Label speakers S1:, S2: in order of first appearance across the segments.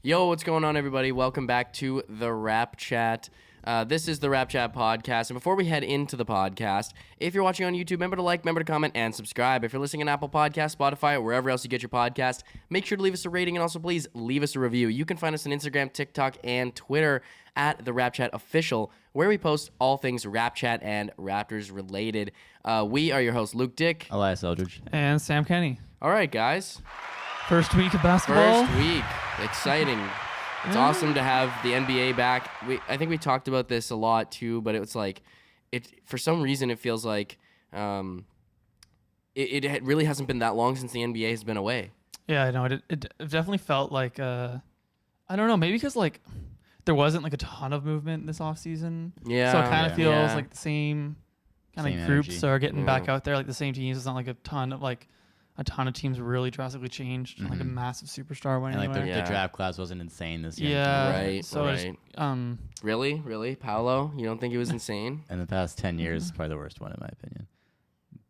S1: Yo, what's going on, everybody? Welcome back to the RapChat. This is the RapChat podcast. And before we head into the podcast, if you're watching on YouTube, remember to like, remember to comment, and subscribe. If you're listening on Apple Podcasts, Spotify, or wherever else you get your podcast, make sure to leave us a rating and also please leave us a review. You can find us on Instagram, TikTok, and Twitter at the RapChat Official, where we post all things RapChat and Raptors related. We are your hosts, Luke Dick,
S2: Elias Eldridge,
S3: and Sam Kenny.
S1: All right, guys.
S3: First week of basketball.
S1: First week. Exciting. It's awesome to have the NBA back. I think we talked about this a lot too, but it was like, for some reason it feels like it really hasn't been that long since the NBA has been away.
S3: Yeah, I know. It definitely felt like, I don't know, maybe because like there wasn't like a ton of movement this offseason.
S1: Yeah.
S3: So it kind of feels like the same kind of groups
S2: energy.
S3: are getting back out there, like the same teams. It's not like a ton of teams really drastically changed. Like a massive superstar went
S2: and
S3: anywhere.
S2: the draft class wasn't insane this year.
S3: Yeah.
S1: Right,
S3: So
S1: right. Really? Paolo? You don't think he was insane?
S2: In the past 10 years, probably the worst one in my opinion.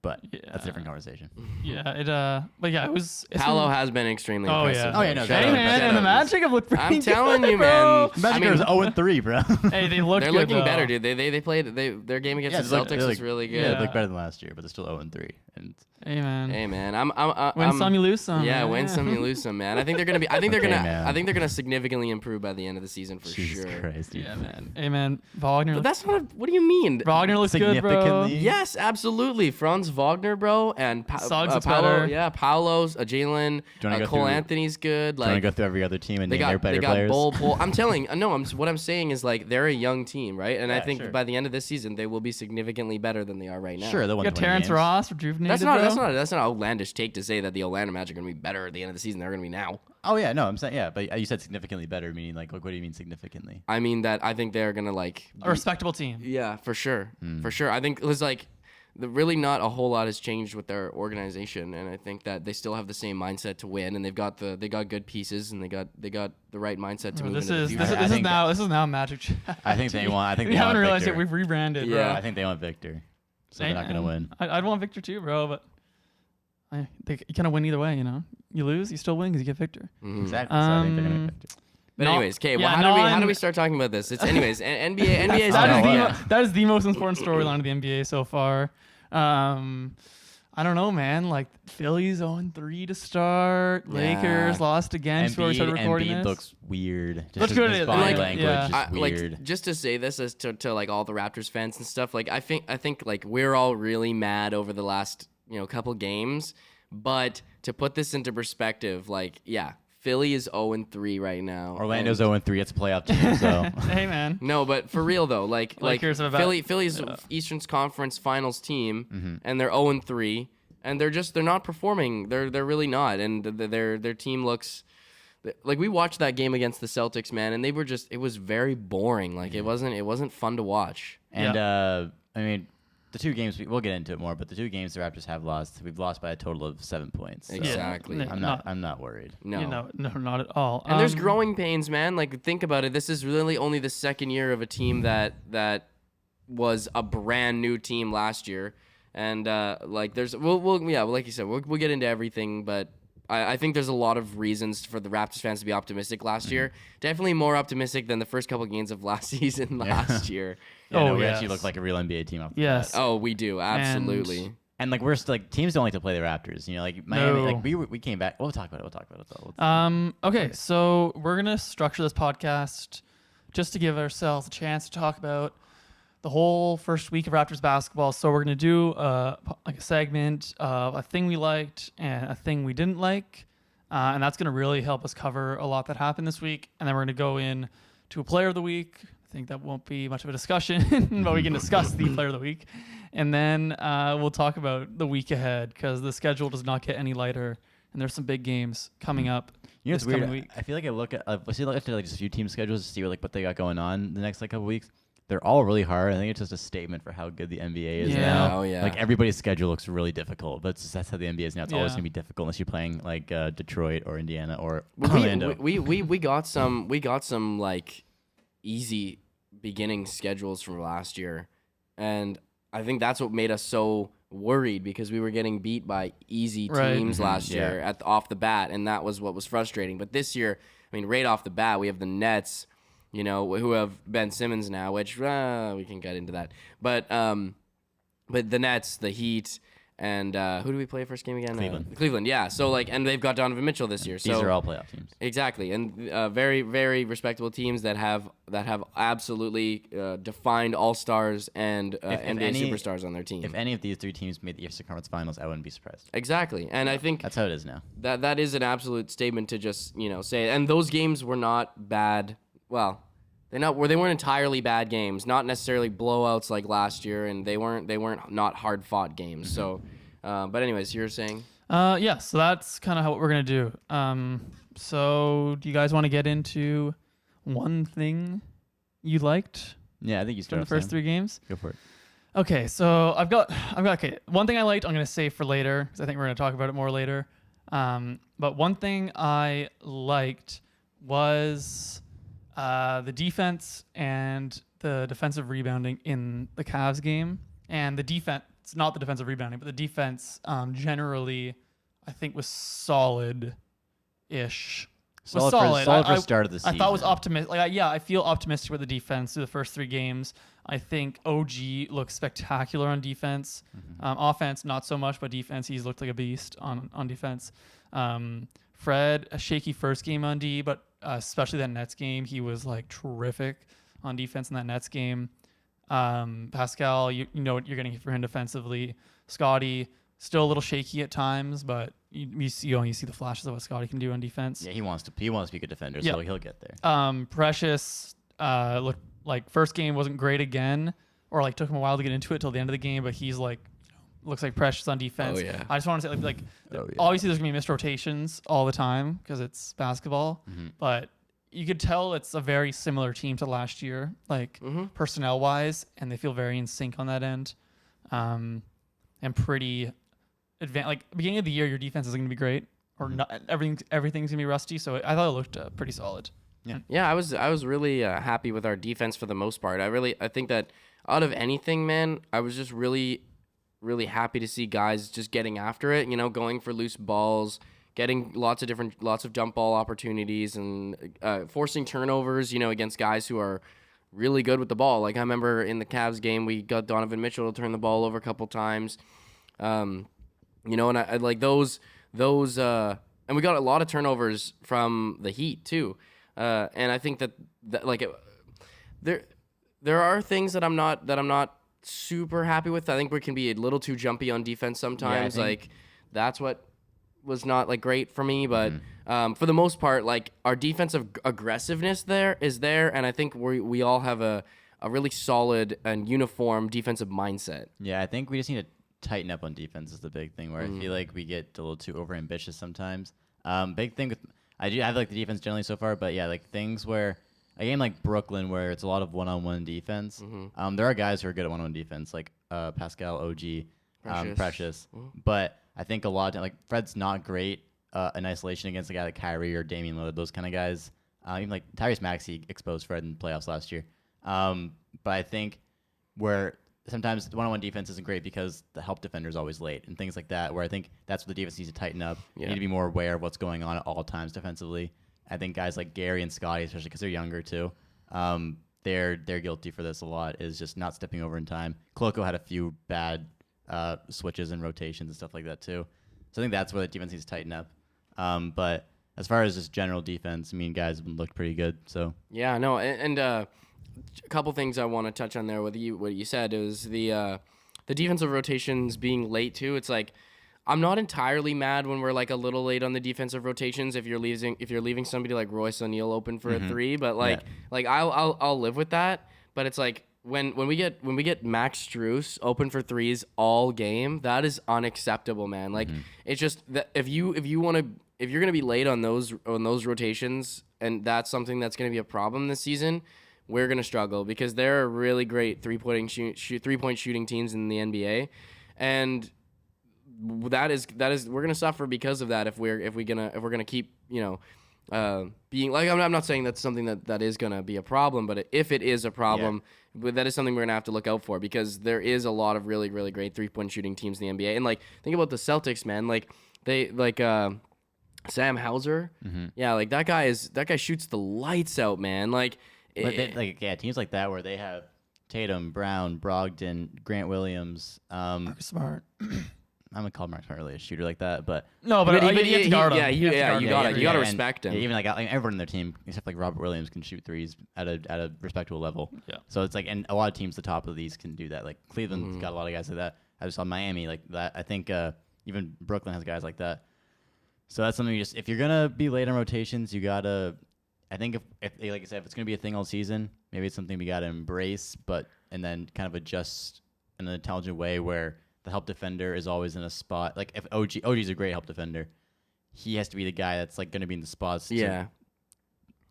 S2: But that's a different conversation.
S3: Yeah, but yeah, it's
S1: Paolo has been extremely impressive.
S2: Oh, yeah, no,
S3: Hey, man, and the Magic have looked pretty
S1: I'm
S3: good,
S1: telling you,
S3: bro.
S1: man.
S2: Magic was 0-3, bro.
S3: Hey, they looked
S1: They're
S3: good,
S1: looking
S3: though.
S1: better, dude. They played their game against the Celtics was really good.
S2: Yeah, they look better than last year, but they're still 0-3. And
S3: Hey, man.
S1: Hey, man.
S3: Win some, you lose some.
S1: Yeah,
S3: man.
S1: win some, you lose some, man. I think they're gonna be. I think they're
S2: Okay,
S1: gonna.
S2: man.
S1: I think they're gonna significantly improve by the end of the season for
S2: Jesus
S1: sure.
S2: Christ, dude.
S3: Yeah, man. Hey, man. Wagner.
S1: But that's not. What do you mean?
S3: Wagner looks good, bro.
S2: Significantly?
S1: Yes, absolutely. Franz Wagner, bro, and
S3: Suggs looks
S1: Paolo.
S3: better.
S1: Yeah, Paolo's, Jalen,
S2: Do you wanna go
S1: Cole
S2: through-
S1: Anthony's good.
S2: Do you want to
S1: Like
S2: go through every other team and
S1: they
S2: name their
S1: got
S2: better players?
S1: Bull. I'm telling. No, what I'm saying is like they're a young team, right? And I
S2: Yeah,
S1: think
S2: sure.
S1: by the end of this season they will be significantly better than they are right now.
S2: Sure, they'll
S3: You
S2: win
S3: got
S2: 20
S3: Terrence
S2: games.
S3: Ross rejuvenated,
S1: That's not
S3: bro.
S1: an outlandish take to say that the Orlando Magic are going to be better at the end of the season than they're going to be now.
S2: Oh, yeah, no, I'm saying, yeah, but you said significantly better, meaning, like what do you mean significantly?
S1: I mean that I think they're going to like
S3: A respectable team.
S1: yeah, for sure. For sure. I think it was like really not a whole lot has changed with their organization, and I think that they still have the same mindset to win, and they got good pieces, and they got the right mindset to move
S3: This
S1: into the
S3: is
S1: future.
S3: this is now Magic.
S2: I think they want. I think
S3: we
S2: they
S3: haven't
S2: want
S3: realized
S2: Victor.
S3: it. We've rebranded,
S1: Yeah.
S3: bro.
S2: I think they want Victor, so they're not gonna win.
S3: I'd want Victor too, bro. But you kind of win either way, you know. You lose, you still win because you get Victor.
S2: Exactly. So I think they're gonna get Victor.
S1: But
S3: No-
S1: anyways, okay. Well,
S3: yeah,
S1: how do we start talking about this? It's anyways, NBA is
S3: That is the most important storyline of the NBA so far. I don't know, man. Like Phillies 0-3 to start.
S1: Yeah.
S3: Lakers lost again before we started recording
S2: Embiid
S3: this.
S2: looks weird. Just
S3: Let's
S2: his,
S3: go to
S2: his
S3: it.
S2: body
S3: Like,
S2: language
S3: yeah.
S2: is weird.
S1: Like just to say this as to like all the Raptors fans and stuff. Like I think like we're all really mad over the last couple games, but to put this into perspective, like Philly is 0-3 right now.
S2: Orlando's 0-3. It's a playoff team, so
S3: Hey, man.
S1: No, but for real though, like
S3: Lakers have about-
S1: Philly's Eastern Conference Finals team, and they're 0-3, and they're not performing. They're really not, and their team looks like we watched that game against the Celtics, man, and it was very boring. Like it wasn't fun to watch.
S2: and I mean, the two games we'll get into it more, but the two games the Raptors have lost, we've lost by a total of 7 points. So
S1: Exactly.
S3: Yeah.
S2: I'm not worried.
S1: No.
S3: No, not at all.
S1: And there's growing pains, man. Like think about it. This is really only the second year of a team that was a brand new team last year, and like there's like you said, we'll get into everything, but I think there's a lot of reasons for the Raptors fans to be optimistic last year. Definitely more optimistic than the first couple games of last season last year.
S2: Yeah, no, we
S3: yes.
S2: actually look like a real NBA team off the
S3: Yes.
S2: bat.
S1: Oh, we do absolutely.
S2: And like we're still, like teams don't like to play the Raptors. Like Miami,
S3: No.
S2: like we came back. We'll talk about it.
S3: Okay, so we're gonna structure this podcast just to give ourselves a chance to talk about the whole first week of Raptors basketball. So we're gonna do like a segment of a thing we liked and a thing we didn't like, and that's gonna really help us cover a lot that happened this week. And then we're gonna go in to a player of the week. I think that won't be much of a discussion, but we can discuss the player of the week. And then we'll talk about the week ahead because the schedule does not get any lighter, and there's some big games coming up
S2: You know,
S3: this
S2: it's weird.
S3: coming week.
S2: I feel like I look at like just a few team schedules to see what they got going on the next couple weeks. They're all really hard. I think it's just a statement for how good the NBA is
S3: Yeah.
S2: now.
S1: Oh, yeah.
S2: Like everybody's schedule looks really difficult, but that's how the NBA is now. It's always
S3: Yeah.
S2: gonna be difficult unless you're playing like Detroit or Indiana or
S1: We
S2: Orlando.
S1: we got some like easy beginning schedules from last year, and I think that's what made us so worried because we were getting beat by easy
S3: Right.
S1: teams last
S2: Yeah.
S1: year off the bat, and that was what was frustrating. But this year, I mean, right off the bat, we have the Nets, you know, who have Ben Simmons now, which we can get into that. But the Nets, the Heat, and who do we play first game again? Cleveland, yeah. So like, and they've got Donovan Mitchell this year. So
S2: these are all playoff teams.
S1: Exactly, and very, very respectable teams that have absolutely defined all-stars and NBA superstars on their team.
S2: If any of these three teams made the Eastern Conference Finals, I wouldn't be surprised.
S1: Exactly, and I think
S2: that's how it is now.
S1: That is an absolute statement to just say. And those games were not bad. Well, they weren't entirely bad games, not necessarily blowouts like last year, and they weren't not hard fought games. So, but anyways, you're saying?
S3: Yeah. So that's kind of what we're gonna do. So do you guys want to get into one thing you liked?
S2: Yeah, I think you
S3: from
S2: start
S3: the first 3 games.
S2: Go for it.
S3: Okay, so I've got okay. One thing I liked, I'm gonna save for later because I think we're gonna talk about it more later. But one thing I liked was the defense and the defensive rebounding in the Cavs game, and the defense, not the defensive rebounding, but the defense generally, I think was solid-ish.
S2: Solid for the start of the season.
S3: I thought it was optimistic. I feel optimistic with the defense through the first 3 games. I think OG looks spectacular on defense. Offense, not so much, but defense, he's looked like a beast on defense. Fred, a shaky first game on D, but especially that Nets game, he was like terrific on defense in that Nets game. Pascal, you know what you're getting for him defensively. Scotty, still a little shaky at times, but you see the flashes of what Scotty can do on defense.
S2: Yeah, he wants to be a good defender, so he'll get there.
S3: Precious looked like first game wasn't great again, or like took him a while to get into it till the end of the game, but he's like looks like Precious on defense.
S1: Oh, yeah.
S3: I just want to say obviously there's gonna be missed rotations all the time because it's basketball, but you could tell it's a very similar team to last year, like personnel wise, and they feel very in sync on that end, and pretty advanced. Like beginning of the year, your defense isn't gonna be great, or not, everything's gonna be rusty. So I thought it looked pretty solid.
S1: Yeah, I was really happy with our defense for the most part. I think that out of anything, man, I was just really happy to see guys just getting after it, going for loose balls, getting lots of jump ball opportunities, and forcing turnovers, against guys who are really good with the ball. Like I remember in the Cavs game, we got Donovan Mitchell to turn the ball over a couple times, and I like those, and we got a lot of turnovers from the Heat too, and I think that like there are things that I'm not super happy with. I think we can be a little too jumpy on defense sometimes. Like that's what was not like great for me, but for the most part, like our defensive aggressiveness is there, and I think we all have a really solid and uniform defensive mindset.
S2: Yeah, I think we just need to tighten up on defense is the big thing, where I feel like we get a little too overambitious sometimes. Big thing with I have like the defense generally so far, but yeah, like things where a game like Brooklyn where it's a lot of one-on-one defense. There are guys who are good at one-on-one defense, like Pascal, OG, Precious. But I think a lot of like Fred's not great in isolation against a guy like Kyrie or Damian Lillard, those kind of guys. Even like Tyrese Maxey exposed Fred in the playoffs last year. But I think where sometimes the one-on-one defense isn't great because the help defender is always late and things like that, where I think that's what the defense needs to tighten up. You need to be more aware of what's going on at all times defensively. I think guys like Gary and Scotty, especially because they're younger too, they're guilty for this a lot, is just not stepping over in time. Koloko had a few bad switches and rotations and stuff like that too. So I think that's where the defense needs to tighten up. But as far as just general defense, I mean, guys looked pretty good. So
S1: yeah, no, and a couple things I want to touch on there with you. What you said is the defensive rotations being late too. It's like I'm not entirely mad when we're like a little late on the defensive rotations if you're leaving somebody like Royce O'Neal open for a 3, but like I'll live with that. But it's like when we get Max Strus open for 3s all game, that is unacceptable, man. Like it's just that if you're gonna be late on those rotations, and that's something that's gonna be a problem this season, we're gonna struggle because there are really great 3-point shooting teams in the NBA, and that is we're gonna suffer because of that if we're gonna keep being like, I'm not saying that's something that is gonna be a problem, but if it is a problem, that is something we're gonna have to look out for, because there is a lot of really, really great 3-point shooting teams in the NBA. And like think about the Celtics, man. Like they Sam Hauser. Yeah, like that guy shoots the lights out, man. Like,
S2: But teams like that where they have Tatum, Brown, Brogdon, Grant Williams.
S3: Marcus Smart.
S2: I'm gonna call Mark Smart really a shooter like that, but
S3: No, but you have to guard him.
S1: You gotta respect him.
S2: Even like everyone on their team except like Robert Williams can shoot threes at a respectable level.
S3: Yeah.
S2: So it's like, and a lot of teams, the top of these can do that. Like Cleveland's got a lot of guys like that. I just saw Miami like that. I think even Brooklyn has guys like that. So that's something if you're gonna be late on rotations, you gotta. I think if like I said, if it's gonna be a thing all season, maybe it's something we gotta embrace, and then kind of adjust in an intelligent way where the help defender is always in a spot. Like if OG's a great help defender, he has to be the guy that's like going to be in the spots. You know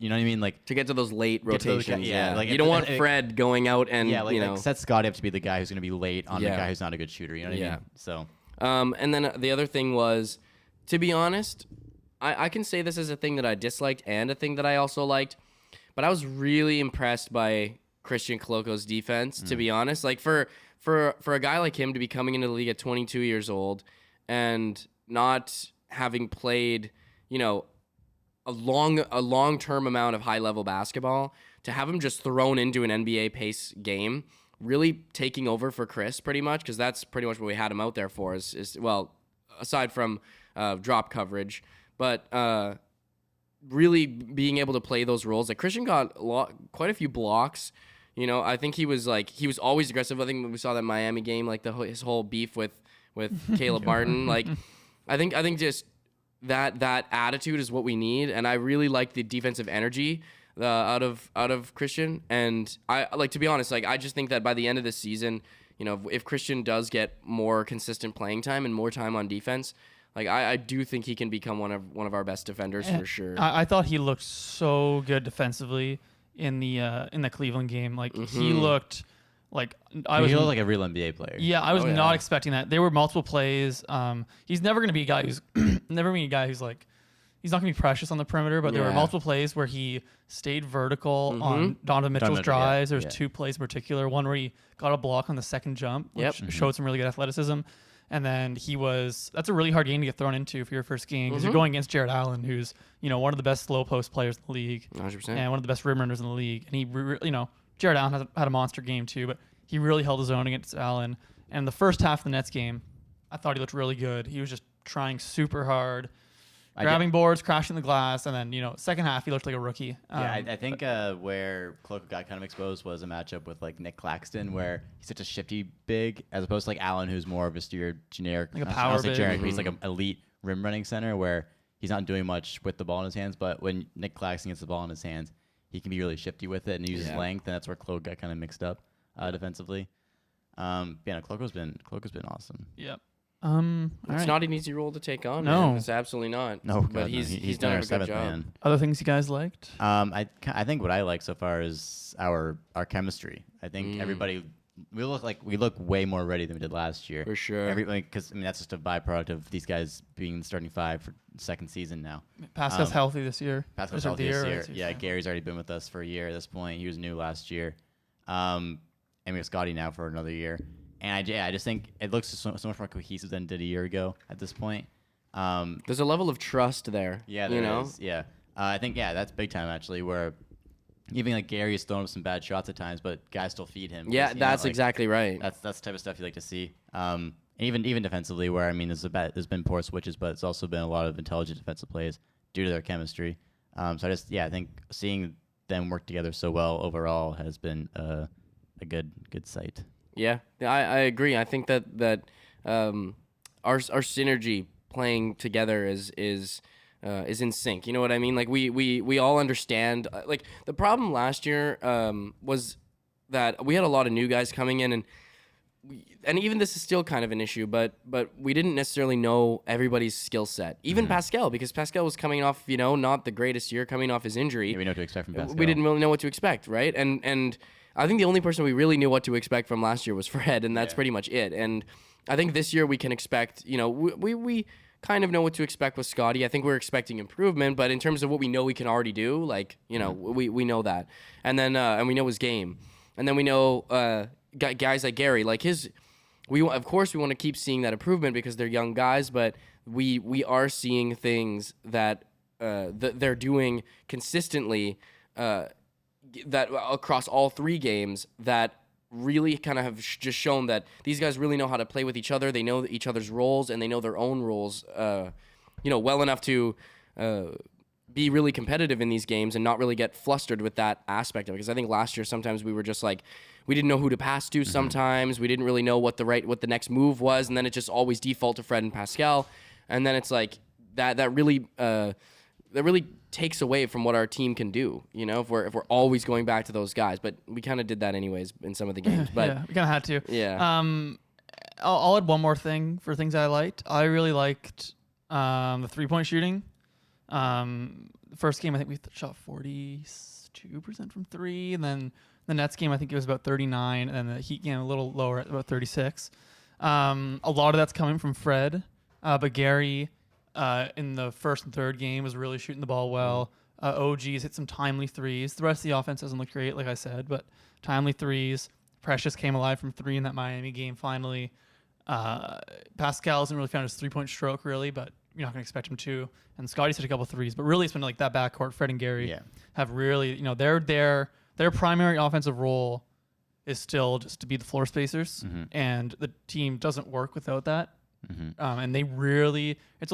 S2: what I mean? Like
S1: to get to those late rotations.
S2: Like
S1: you don't want Fred going out and
S2: like set Scottie up to be the guy who's going to be late on the guy who's not a good shooter. You know what I mean? So.
S1: And then the other thing was, to be honest, I can say this as a thing that I disliked and a thing that I also liked, but I was really impressed by Christian Koloko's defense. To be honest, like for a guy like him to be coming into the league at 22 years old and not having played, a long-term amount of high-level basketball, to have him just thrown into an NBA pace game, really taking over for Chris pretty much, because that's pretty much what we had him out there for, is aside from drop coverage, but really being able to play those roles. Like Christian got quite a few blocks. I think he was always aggressive. I think we saw that Miami game, like his whole beef with Caleb Martin. Like, I think just that attitude is what we need, and I really like the defensive energy out of Christian. And I like, to be honest, like I just think that by the end of the season, if Christian does get more consistent playing time and more time on defense, like I do think he can become one of our best defenders for sure.
S3: I thought he looked so good defensively in the Cleveland game. Like he looked like
S2: he looked like a real NBA player.
S3: Yeah, I was not expecting that. There were multiple plays. He's never going to be a guy who's like, he's not going to be precious on the perimeter, but there were multiple plays where he stayed vertical on Donovan Mitchell's drives. There's 2 plays in particular. One where he got a block on the second jump, which showed some really good athleticism. And then that's a really hard game to get thrown into for your first game, because you're going against Jared Allen, who's, one of the best slow post players in the league
S1: 100%.
S3: and one of the best rim runners in the league. And he, Jared Allen had a monster game too, but he really held his own against Allen. And the first half of the Nets game, I thought he looked really good. He was just trying super hard, grabbing boards, crashing the glass, and then, second half he looked like a rookie.
S2: I think where Koloko got kind of exposed was a matchup with like Nick Claxton, where he's such a shifty big, as opposed to like Allen, who's more of a generic,
S3: like a power big.
S2: Generic, but he's like an elite rim running center where he's not doing much with the ball in his hands. But when Nick Claxton gets the ball in his hands, he can be really shifty with it and uses length, and that's where Koloko got kind of mixed up defensively. Koloko's been awesome.
S3: Yep.
S1: It's not an easy role to take on.
S3: No,
S1: man. It's absolutely not.
S2: No,
S1: but he's done a good job. Man.
S3: Other things you guys liked?
S2: I think what I like so far is our chemistry. I think everybody we look way more ready than we did last year.
S1: For sure.
S2: Because that's just a byproduct of these guys being the starting 5 for the second season now.
S3: Pascal's healthy this year.
S2: Pascal's healthy this year. Yeah, Gary's already been with us for a year at this point. He was new last year. And we have Scottie now for another year. And I just think it looks so much more cohesive than it did a year ago at this point.
S1: There's a level of trust there.
S2: Yeah, there is. Yeah. I think, that's big time, actually, where even like Gary's throwing up some bad shots at times, but guys still feed him.
S1: Yeah, that's exactly right.
S2: That's the type of stuff you like to see. And even defensively, where, there's been poor switches, but it's also been a lot of intelligent defensive plays due to their chemistry. I think seeing them work together so well overall has been a good sight.
S1: Yeah, I agree. I think that our synergy playing together is in sync. You know what I mean? Like we all understand. Like the problem last year was that we had a lot of new guys coming in, and even this is still kind of an issue. But we didn't necessarily know everybody's skill set. Even Pascal, because Pascal was coming off not the greatest year, coming off his injury.
S2: Yeah, we know what to expect from Pascal.
S1: We didn't really know what to expect, right? And I think the only person we really knew what to expect from last year was Fred, and that's pretty much it. And I think this year we can expect, we kind of know what to expect with Scottie. I think we're expecting improvement, but in terms of what we know we can already do, we know that. And then and we know his game. And then we know guys like Gary, like of course we want to keep seeing that improvement because they're young guys, but we are seeing things that they're doing consistently that across all 3 games that really kind of have just shown that these guys really know how to play with each other. They know each other's roles and they know their own roles, well enough to be really competitive in these games and not really get flustered with that aspect of it. Because I think last year sometimes we were just like, we didn't know who to pass to. Sometimes we didn't really know what the next move was, and then it just always default to Fred and Pascal, and then it's like that really takes away from what our team can do, if we're always going back to those guys. But we kind of did that anyways in some of the games. But
S3: yeah, we kind of had to.
S1: Yeah.
S3: I'll add one more thing for things I liked. I really liked the 3-point shooting. The first game I think we shot 42% from 3, and then the Nets game I think it was about 39, and then the Heat game a little lower at about 36. A lot of that's coming from Fred, but Gary. In the first and third game was really shooting the ball well. OG's hit some timely threes. The rest of the offense doesn't look great, like I said, but timely threes. Precious came alive from 3 in that Miami game finally. Pascal hasn't really found his 3-point stroke really, but you're not going to expect him to. And Scotty's hit a couple threes, but really it's been like that backcourt. Fred and Gary have really, their primary offensive role is still just to be the floor spacers, and the team doesn't work without that. And they really, it's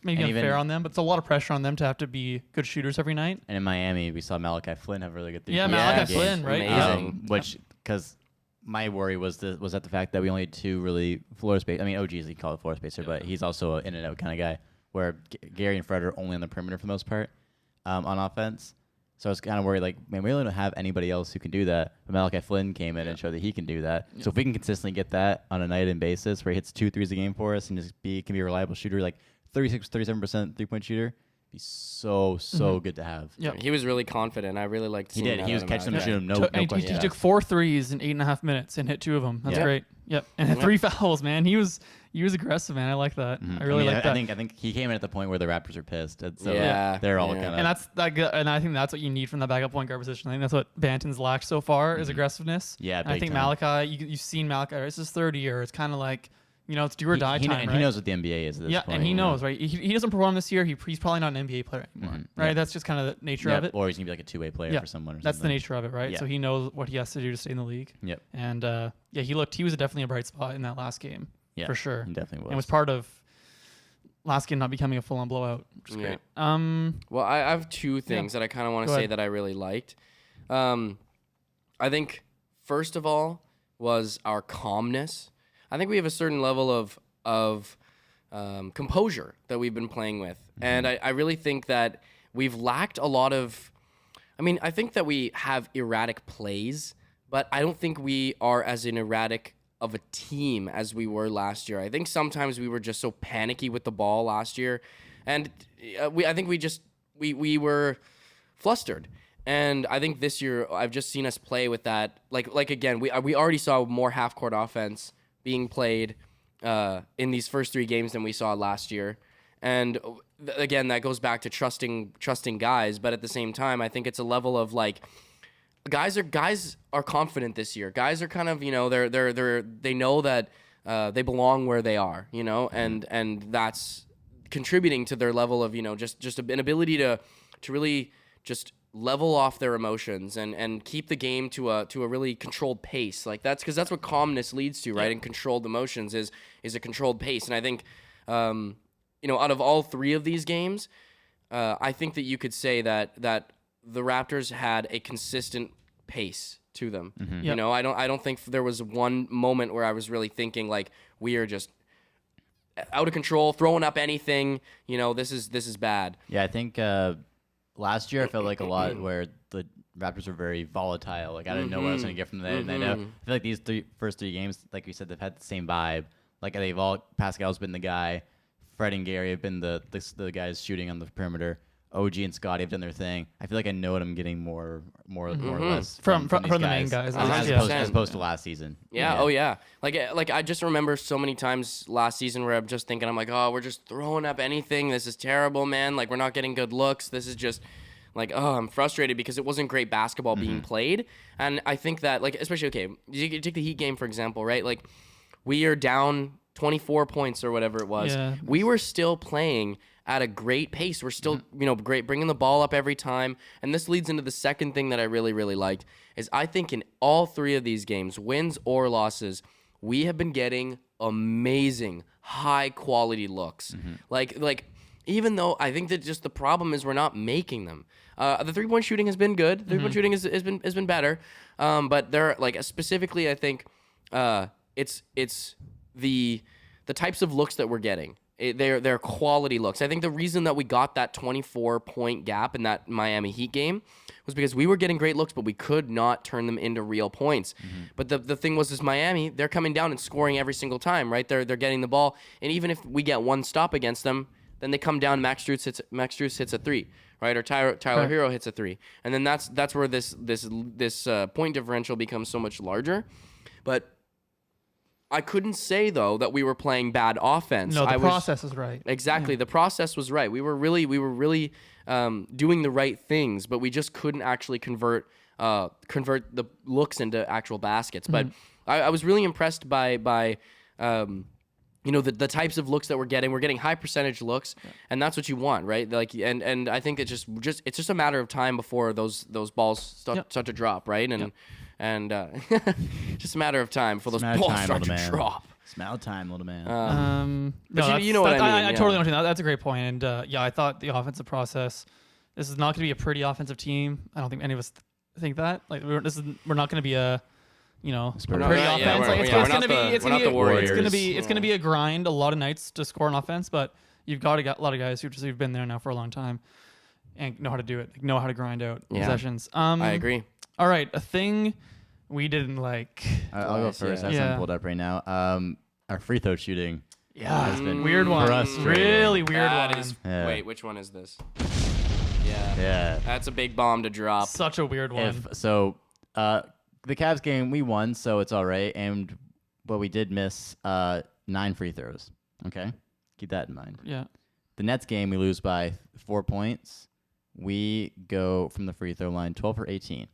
S3: maybe unfair on them, but it's a lot of pressure on them to have to be good shooters every night.
S2: And in Miami, we saw Malachi Flynn have a really good 3
S3: Yeah, Malachi Flynn, right?
S1: Amazing.
S2: Which, because my worry was at the fact that we only had 2 really floor space. I mean, OG is called a floor spacer, but he's also an in and out kind of guy. Where Gary and Fred are only on the perimeter for the most part on offense. So I was kind of worried, like, man, we really don't have anybody else who can do that. But Malachi Flynn came in and showed that he can do that. So if we can consistently get that on a night-in basis where he hits 2 threes a game for us and just can be a reliable shooter, like 37% 3-point shooter, be so good to have.
S1: Yeah, he was really confident. I really liked seeing that.
S2: He was catching them, shooting them, no question.
S3: He took 4 threes in 8.5 minutes and hit 2 of them. That's great. Yep, and had 3 fouls, man. He was aggressive, man. I like that. I really like that.
S2: I think he came in at the point where the Raptors are pissed, and so they're all kind of.
S3: And that's that good. And I think that's what you need from the backup point guard position. I think that's what Banton's lacked so far is aggressiveness.
S2: Yeah,
S3: and I think
S2: time.
S3: Malachi, you've seen Malachi. It's his 3rd year. It's kind of like it's do or die time.
S2: And
S3: right?
S2: he knows what the NBA is at this point.
S3: Yeah, and he knows, right? He doesn't perform this year. He's probably not an NBA player anymore, right?
S2: Yep.
S3: That's just kind of the nature of it.
S2: Or he's gonna be like a 2-way player for someone.
S3: That's the nature of it, right?
S2: Yeah.
S3: So he knows what he has to do to stay in the league.
S2: Yep.
S3: And he was definitely a bright spot in that last game. Yeah, for sure.
S2: He definitely was.
S3: And was part of last game not becoming a full-on blowout, which is great.
S1: Well, I have 2 things that I kind of want to say that I really liked. I think first of all was our calmness. I think we have a certain level of composure that we've been playing with, and I really think that we've lacked a lot of. I mean, I think that we have erratic plays, but I don't think we are as an erratic of a team as we were last year. I think sometimes we were just so panicky with the ball last year, and I think we were flustered. And I think this year I've just seen us play with that. Like again, we already saw more half court offense being played in these first 3 games than we saw last year. And again, that goes back to trusting guys. But at the same time, I think it's a level of like. Guys are confident this year. Guys are kind of they know that they belong where they are, and that's contributing to their level of just an ability to really just level off their emotions and keep the game to a really controlled pace. Like that's because that's what calmness leads to, right? And controlled emotions is a controlled pace. And I think out of all 3 of these games, I think that you could say that the Raptors had a consistent pace to them.
S3: Yep.
S1: I don't think there was one moment where I was really thinking like we are just out of control, throwing up anything. This is bad.
S2: Yeah, I think last year I felt like a lot where the Raptors were very volatile. Like I didn't know what I was going to get from that. And I feel like these first three games, like we said, they've had the same vibe. Like Pascal's been the guy. Fred and Gary have been the guys shooting on the perimeter. OG and Scotty have done their thing. I feel like I know what I'm getting more or less
S3: from
S2: these
S3: the main guys,
S2: as opposed to last season.
S1: Yeah. Oh yeah. Like I just remember so many times last season where I'm just thinking, I'm like, oh, we're just throwing up anything. This is terrible, man. Like we're not getting good looks. This is just like, oh, I'm frustrated because it wasn't great basketball being played. And I think that, like, especially, okay, you take the Heat game for example, right? Like we are down 24 points or whatever it was.
S3: Yeah.
S1: We were still playing at a great pace. We're still, great, bringing the ball up every time. And this leads into the second thing that I really, really liked is I think in all 3 of these games, wins or losses, we have been getting amazing, high-quality looks. Like even though I think that just the problem is we're not making them. The 3-point shooting has been good. 3-point shooting has been better. But there, like specifically, I think it's the types of looks that we're getting. They're quality looks. I think the reason that we got that 24-point gap in that Miami Heat game was because we were getting great looks, but we could not turn them into real points. But the thing was, Miami, they're coming down and scoring every single time, right? They're getting the ball, and even if we get one stop against them, then they come down. Max Strus hits a 3, right? Or Tyler Hero hits a 3, and then that's where this point differential becomes so much larger. But I couldn't say though that we were playing bad offense.
S3: No, the process was right.
S1: Exactly, the process was right. We were really doing the right things, but we just couldn't actually convert the looks into actual baskets. But I was really impressed by the types of looks that we're getting. We're getting high percentage looks, and that's what you want, right? Like, and I think it's just a matter of time before those balls start to drop, right? And just a matter of time for those balls start to drop.
S2: It's a matter of time, little man.
S1: But you know what I mean.
S3: I totally understand that. That's a great point. And I thought the offensive process. This is not going to be a pretty offensive team. I don't think any of us think that. Like we're not going to be a pretty offense. It's going to be a grind. A lot of nights to score an offense, but you've got a lot of guys who've been there now for a long time and know how to do it. Know how to grind out possessions.
S1: I agree.
S3: All right, a thing we didn't like.
S2: I'll go first. I have something pulled up right now. Our free throw shooting.
S3: Yeah,
S2: has been
S3: weird one. Really weird one.
S1: Wait, which one is this? Yeah. That's a big bomb to drop.
S3: Such a weird one.
S2: The Cavs game we won, so it's all right. But we did miss 9 free throws. Okay, keep that in mind.
S3: Yeah.
S2: The Nets game we lose by 4 points. We go from the free throw line 12 for 18.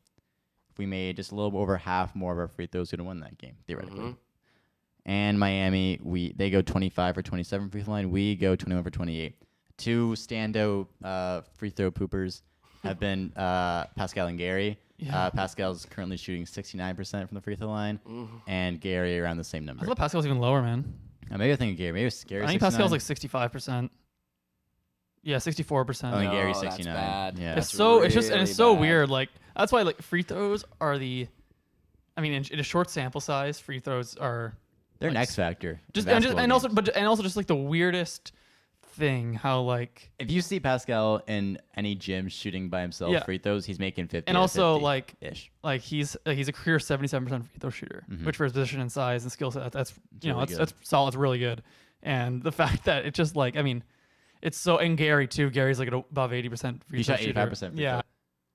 S2: If we made just a little over half more of our free throws, we'd have won that game theoretically. And Miami, they go 25 for 27 free throw line. We go 21 for 28. 2 standout free throw poopers have been Pascal and Gary. Yeah. Pascal's currently shooting 69% from the free throw line, and Gary around the same number.
S3: I thought Pascal's even lower, man.
S2: Maybe I think Gary. Maybe it's Gary.
S3: I think Pascal's like 65%. Yeah, 64%.
S2: I think Gary's 69.
S1: That's bad.
S2: Yeah,
S3: it's so weird. Like that's why like free throws are in a short sample size, free throws are
S2: they're an X factor.
S3: Also just like the weirdest thing how like
S2: if you see Pascal in any gym shooting by himself free throws, he's making 50
S3: and also
S2: 50
S3: like
S2: ish.
S3: Like he's a career 77% free throw shooter, which for his position and size and skill set that's that's solid. It's really good. And the fact that it just like it's so, and Gary too. Gary's like above 80% free throw shooter.
S2: 85%.
S3: Yeah,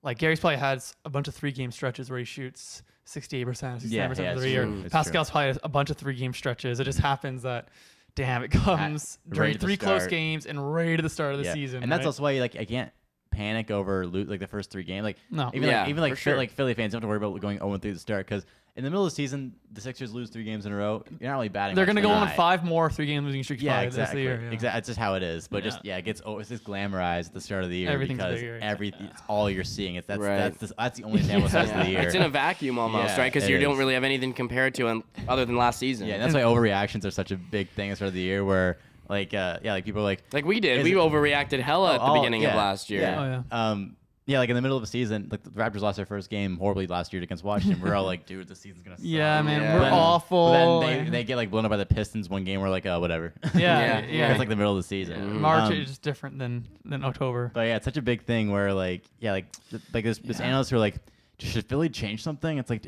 S3: like Gary's probably had a bunch of 3-game stretches where he shoots 68%, 69% for the year. Pascal's probably had a bunch of 3-game stretches. It just happens that. Damn, it comes during 3 close games and right at the start of the season.
S2: And that's also why I can't panic over the first 3 games. Like
S3: no,
S2: even Philly fans don't have to worry about going 0-3 at the start because in the middle of the season the Sixers lose 3 games in a row. You're not really batting.
S3: They're going to go on 5 more 3-game losing streaks.
S2: Yeah, exactly. Exactly. It's just how it is. But it's just glamorized at the start of the year.
S3: Everything's
S2: because
S3: bigger.
S2: It's all you're seeing. That's the only sample size of the year.
S1: It's in a vacuum almost, right? Because you don't really have anything compared to other than last season.
S2: Yeah, and that's why overreactions are such a big thing at the start of the year where people are like
S1: we did. We overreacted hella at the beginning of last year.
S2: Yeah, like in the middle of a season, like the Raptors lost their first game horribly last year against Washington. We're all like, dude, the season's gonna suck.
S3: Yeah, man, we're awful.
S2: But then they get like blown up by the Pistons one game. We're like, oh, whatever.
S3: Yeah.
S2: It's like the middle of the season.
S3: March is just different than October.
S2: But yeah, it's such a big thing where this analysts who are like, should Philly change something? It's like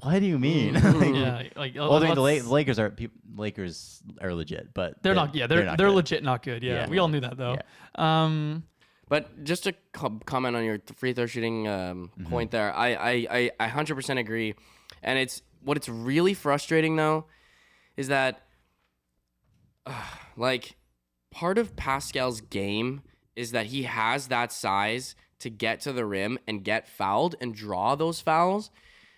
S2: what do you mean? The Lakers are legit, but
S3: they're not. Yeah, they're legit not good. Yeah, we all knew that though.
S2: Yeah.
S1: But just to comment on your free throw shooting point there, I 100% agree. And it's really frustrating though is that part of Pascal's game is that he has that size to get to the rim and get fouled and draw those fouls.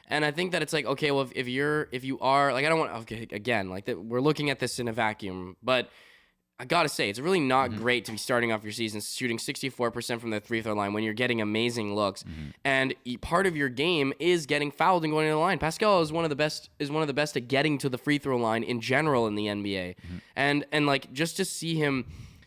S1: And I think that it's like, okay, well, if you are like, I don't want, okay, again, like that, we're looking at this in a vacuum, but I gotta say, it's really not great to be starting off your season shooting 64% from the free throw line when you're getting amazing looks, and part of your game is getting fouled and going to the line. Pascal is one of the best at getting to the free throw line in general in the NBA, and like just to see him.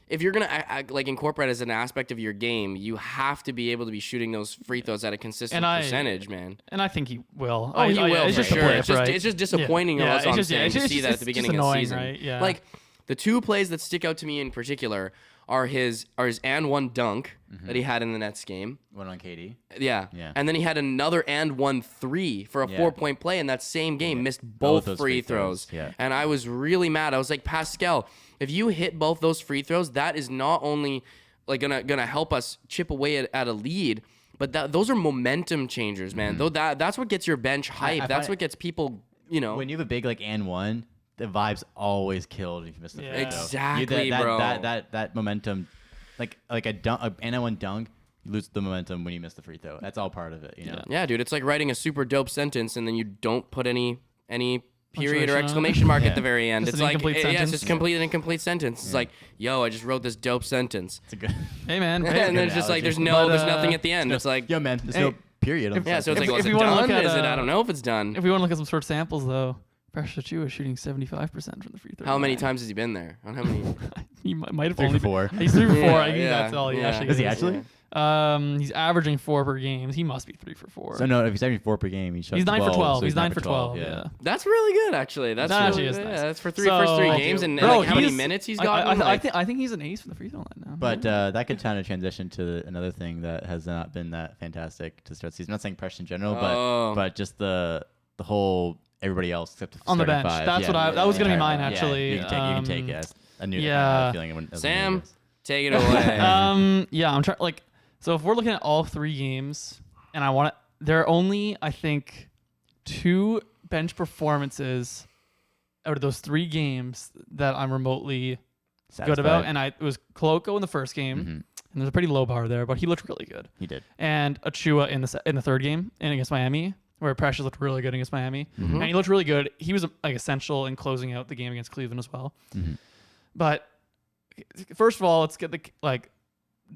S1: If you're gonna like incorporate it as an aspect of your game, you have to be able to be shooting those free throws at a consistent percentage, man.
S3: And I think he will.
S1: Oh, he will
S3: it's
S1: for
S3: just
S1: sure.
S3: Blip,
S1: it's just disappointing.
S3: Yeah,
S1: That's all I'm
S3: it's
S1: saying to see that at the beginning of the season.
S3: Right? Yeah.
S1: Like the two plays that stick out to me in particular are his and one dunk that he had in the Nets game.
S2: One on KD.
S1: Yeah. And then he had another and 1-3 for a 4-point play in that same game. Missed both free throws.
S2: Yeah.
S1: And I was really mad. I was like, Pascal, if you hit both those free throws, that is not only like gonna help us chip away at a lead, but those are momentum changers, man. Though that's what gets your bench hype. That's what gets people,
S2: When you have a big like and one, the vibe's always killed if you miss the free throw.
S1: Exactly, bro.
S2: That momentum, like a dunk, an and one dunk, you lose the momentum when you miss the free throw. That's all part of it, you know.
S1: Yeah, dude. It's like writing a super dope sentence and then you don't put any period or exclamation mark at the very end.
S3: Just
S1: it's
S3: an
S1: like
S3: incomplete
S1: it's
S3: sentence.
S1: just complete an incomplete sentence. It's like, yo, I just wrote this dope sentence.
S2: It's a good.
S3: Hey, man.
S1: And then it's just like there's nothing at the end. It's like,
S2: Yo, man, there's no period.
S1: yeah. So it's like, well,
S3: if
S1: is it
S3: you wanna
S1: done?
S3: look at,
S1: Is it? I don't know if it's done.
S3: If we want to look at some short samples, though, Precious Achiuwa is shooting 75% from the free throw.
S1: How many
S3: line.
S1: times has he been there? On how many?
S3: He might have
S2: 3
S3: only
S2: for 4.
S3: He's 3 for 4. I think
S1: Yeah,
S3: that's all he
S1: yeah.
S3: actually
S2: Is he
S3: is.
S2: actually?
S3: He's averaging 4 per game. He must be 3 for 4.
S2: So no, if he's having 4 per game, he's
S3: 9 for 12.
S2: So
S3: He's 9 for 12. Yeah.
S1: That's really good, actually. That's
S3: That
S1: really,
S3: actually is nice.
S1: Yeah, that's for
S3: So-
S1: first three games and
S3: Bro,
S1: like how many
S3: he's-
S1: minutes he's gotten.
S3: I think he's an ace for the free throw line now.
S2: But that could kind of transition to another thing that has not been that fantastic to start the season. I'm not saying pressure in general, but just the whole everybody else except
S3: on the bench.
S2: 35.
S3: That's what that was gonna be mine actually.
S2: You can take it. I knew
S3: yeah.
S2: I had a feeling it wouldn't.
S1: Sam, take it away.
S3: Yeah, I'm trying like. So if we're looking at all 3 games, and there are only I think 2 bench performances out of those 3 games that I'm remotely good about, and it was Koloko in the first game, and there's a pretty low bar there, but he looked really good.
S2: He did.
S3: And Achiuwa in the third game and against Miami, where Precious looked really good against Miami, and he looked really good. He was like essential in closing out the game against Cleveland as well. But first of all, let's get the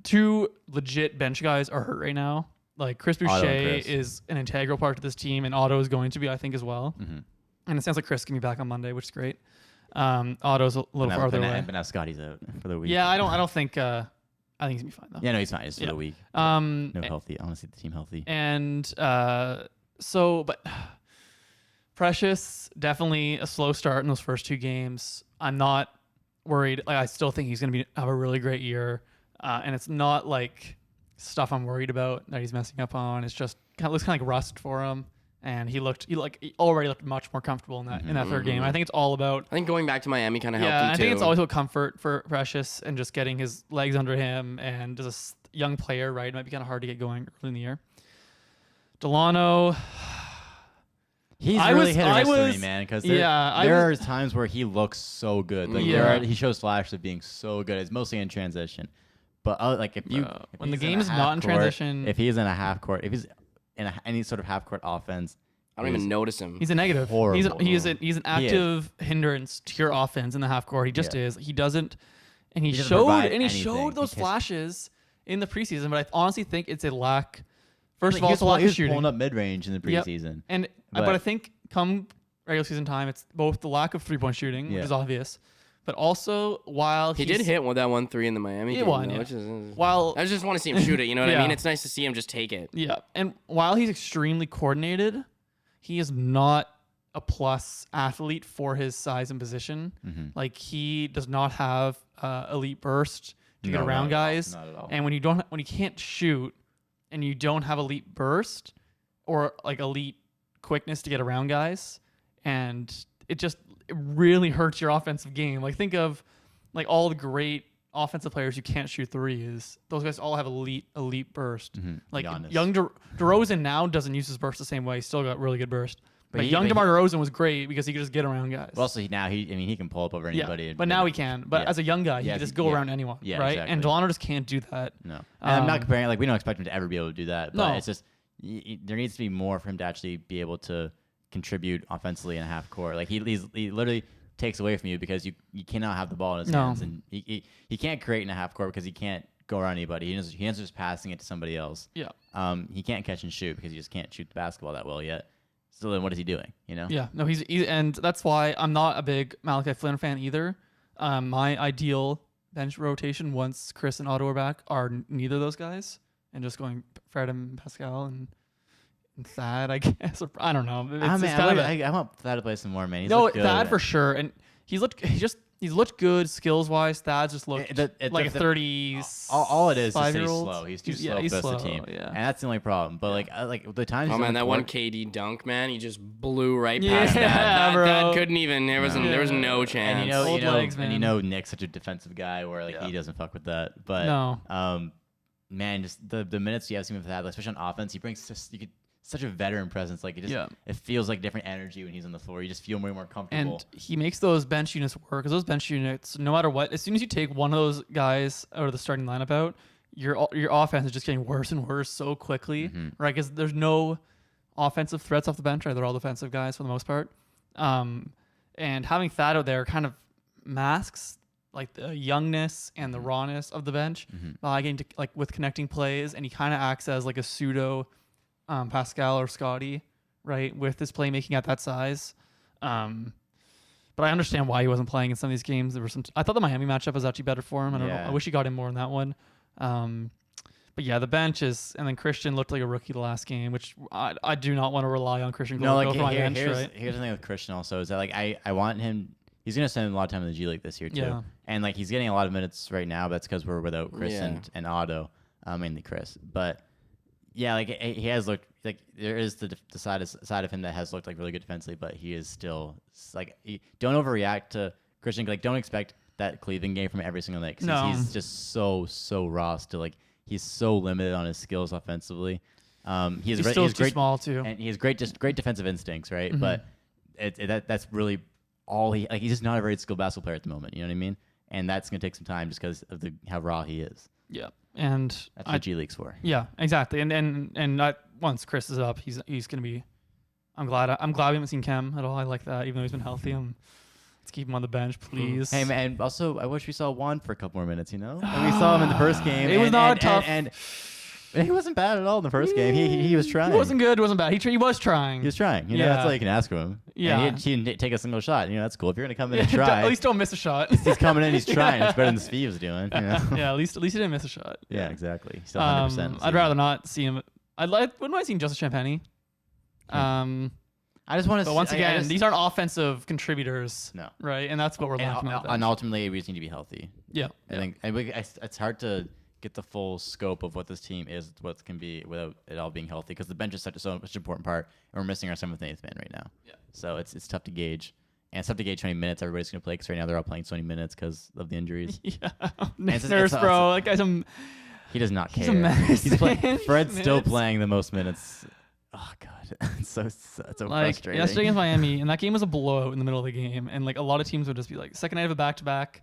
S3: 2 legit bench guys are hurt right now. Like Chris Boucher is an integral part to this team, and Otto is going to be, I think, as well. And it sounds like Chris can be back on Monday, which is great. Otto's a little farther away.
S2: But now Scotty's out for the week.
S3: Yeah, I don't think. I think he's gonna be fine though.
S2: Yeah, no, he's fine. It's for the week.
S3: No
S2: healthy. I want to see the team healthy.
S3: And but Precious definitely a slow start in those first 2 games. I'm not worried. Like I still think he's gonna have a really great year. And it's not like stuff I'm worried about that he's messing up on. It's just looks kind of like rust for him. And he already looked much more comfortable in that third game. I think it's all about.
S1: I think going back to Miami kind of helped him too.
S3: I think it's always about comfort for Precious and just getting his legs under him. And as a young player, right, it might be kind of hard to get going early in the year. Delano.
S2: He's really hit or miss for me, man. Because there are times where he looks so good. Like he shows flashes of being so good. It's mostly in transition. But
S3: when the game is not in transition,
S2: if he's in a half court, if he's in any sort of half court offense,
S1: I don't even notice him.
S3: He's a negative.
S2: Horrible.
S3: He's an active hindrance to your offense in the half court. He just is. He doesn't, and he showed those flashes in the preseason. But I honestly think it's a lack. First of all, it's a lack of shooting.
S2: Pulling up mid range in the preseason,
S3: but I think come regular season time, it's both the lack of 3-point shooting, which is obvious. But also, while
S1: he did hit that 1-3 in the Miami game, which is
S3: I
S1: just want to see him shoot it. You know what I mean? It's nice to see him just take it.
S3: Yeah, and while he's extremely coordinated, he is not a plus athlete for his size and position. Like he does not have elite burst to get around guys.
S2: Not at all.
S3: And when you can't shoot and you don't have elite burst or like elite quickness to get around guys, and it really hurts your offensive game. Like think of like all the great offensive players who can't shoot threes. Those guys all have elite burst. Like
S2: Giannis.
S3: young DeRozan now doesn't use his burst the same way. He's still got really good burst. But young
S2: he-
S3: DeMar DeRozan was great because he could just get around guys.
S2: But also, he can pull up over anybody.
S3: But now he can. But
S2: Yeah.
S3: as a young guy, he can just go around anyone,
S2: Yeah,
S3: right?
S2: exactly.
S3: And Delano just can't do that.
S2: No. And I'm not comparing. Like we don't expect him to ever be able to do that. But
S3: No.
S2: it's just there needs to be more for him to actually be able to contribute offensively in a half court. Like he literally takes away from you because you cannot have the ball in his hands, and he can't create in a half court because he can't go around anybody. He ends just passing it to somebody else.
S3: Yeah.
S2: He can't catch and shoot because he just can't shoot the basketball that well yet. So then what is he doing? You know?
S3: Yeah. No, he's and that's why I'm not a big Malachi Flynn fan either. My ideal bench rotation once Chris and Otto are back are neither of those guys, and just going Fred and Pascal and Thad, I guess. I don't know.
S2: I want Thad to play some more, man. He's
S3: no,
S2: good.
S3: Thad for sure, and he's looked good skills wise. Thad's just looked like a 30.
S2: All it is he's
S3: five-year-old.
S2: slow. He's too slow for the team,
S3: yeah.
S2: and that's the only problem. But like the times.
S1: Oh man, that one KD dunk, man, he just blew right past that.
S3: bro.
S1: That couldn't even. There was no chance.
S2: And Nick's such a defensive guy where he doesn't fuck with that. But
S3: no.
S2: Man, just the minutes you have seen with Thad, especially on offense, he brings such a veteran presence. Like it feels like different energy when he's on the floor. You just feel way more comfortable.
S3: And he makes those bench units work. Because those bench units, no matter what, as soon as you take one of those guys out of the starting lineup out, your offense is just getting worse and worse so quickly, right? Because there's no offensive threats off the bench, right? They're all defensive guys for the most part. And having Thad out there kind of masks like the youngness and the rawness of the bench by getting to with connecting plays, and he kind of acts as like a pseudo Pascal or Scotty, right, with his playmaking at that size. But I understand why he wasn't playing in some of these games. There were I thought the Miami matchup was actually better for him. I don't know. I wish he got in more in that one. But yeah, the bench is, and then Christian looked like a rookie the last game, which I do not want to rely on Christian Koloko for my bench. Right?
S2: Here's the thing with Christian also is that I want him. He's gonna spend a lot of time in the G League this year too, and he's getting a lot of minutes right now. But that's because we're without Chris and Otto, mainly Chris. But yeah, he has looked like there is the side of him that has looked like really good defensively, but he is still don't overreact to Christian. Don't expect that Cleveland game from every single night.
S3: No.
S2: He's just so raw still. He's so limited on his skills offensively. He's
S3: still too small too,
S2: and he has great defensive instincts, right? But that's really all he's just not a very skilled basketball player at the moment. You know what I mean? And that's gonna take some time just because of how raw he is.
S3: Yeah, and
S2: that's what G League's for.
S3: Yeah, exactly. And once Chris is up, he's gonna be. I'm glad we haven't seen Kem at all. I like that, even though he's been healthy. Let's keep him on the bench, please.
S2: Hey man, also I wish we saw Juan for a couple more minutes. You know, we saw him in the first game.
S3: It was not tough.
S2: And he wasn't bad at all in the first game. He was trying.
S3: He wasn't good. Wasn't bad. He was trying.
S2: He was trying. You know, that's all you can ask of him.
S3: Yeah.
S2: And he didn't take a single shot. You know, that's cool. If you're gonna come in and try,
S3: at least don't miss a shot.
S2: He's coming in. He's trying. It's better than Steve was doing. You know?
S3: Yeah. At least he didn't miss a shot.
S2: Yeah, exactly. Still 100%.
S3: I'd rather not see him. Wouldn't mind seeing Justin Champagny.
S2: I just want to.
S3: But once again, these aren't offensive contributors.
S2: No.
S3: Right, and that's what we're lacking.
S2: And ultimately, we just need to be healthy.
S3: Yeah.
S2: I think, it's hard to get the full scope of what this team is, what can be without it all being healthy, because the bench is such an important part, and we're missing our 7th and 8th man right now.
S3: Yeah.
S2: So it's tough to gauge, and it's tough to gauge how many minutes everybody's going to play, because right now they're all playing so many minutes because of the injuries.
S3: Yeah. Nurse, bro. That guy's
S2: he does not care.
S3: He's a menace.
S2: Fred's still playing the most minutes. Oh god, it's so frustrating.
S3: Yesterday against Miami, and that game was a blowout in the middle of the game, and a lot of teams would just be second night of a back-to-back.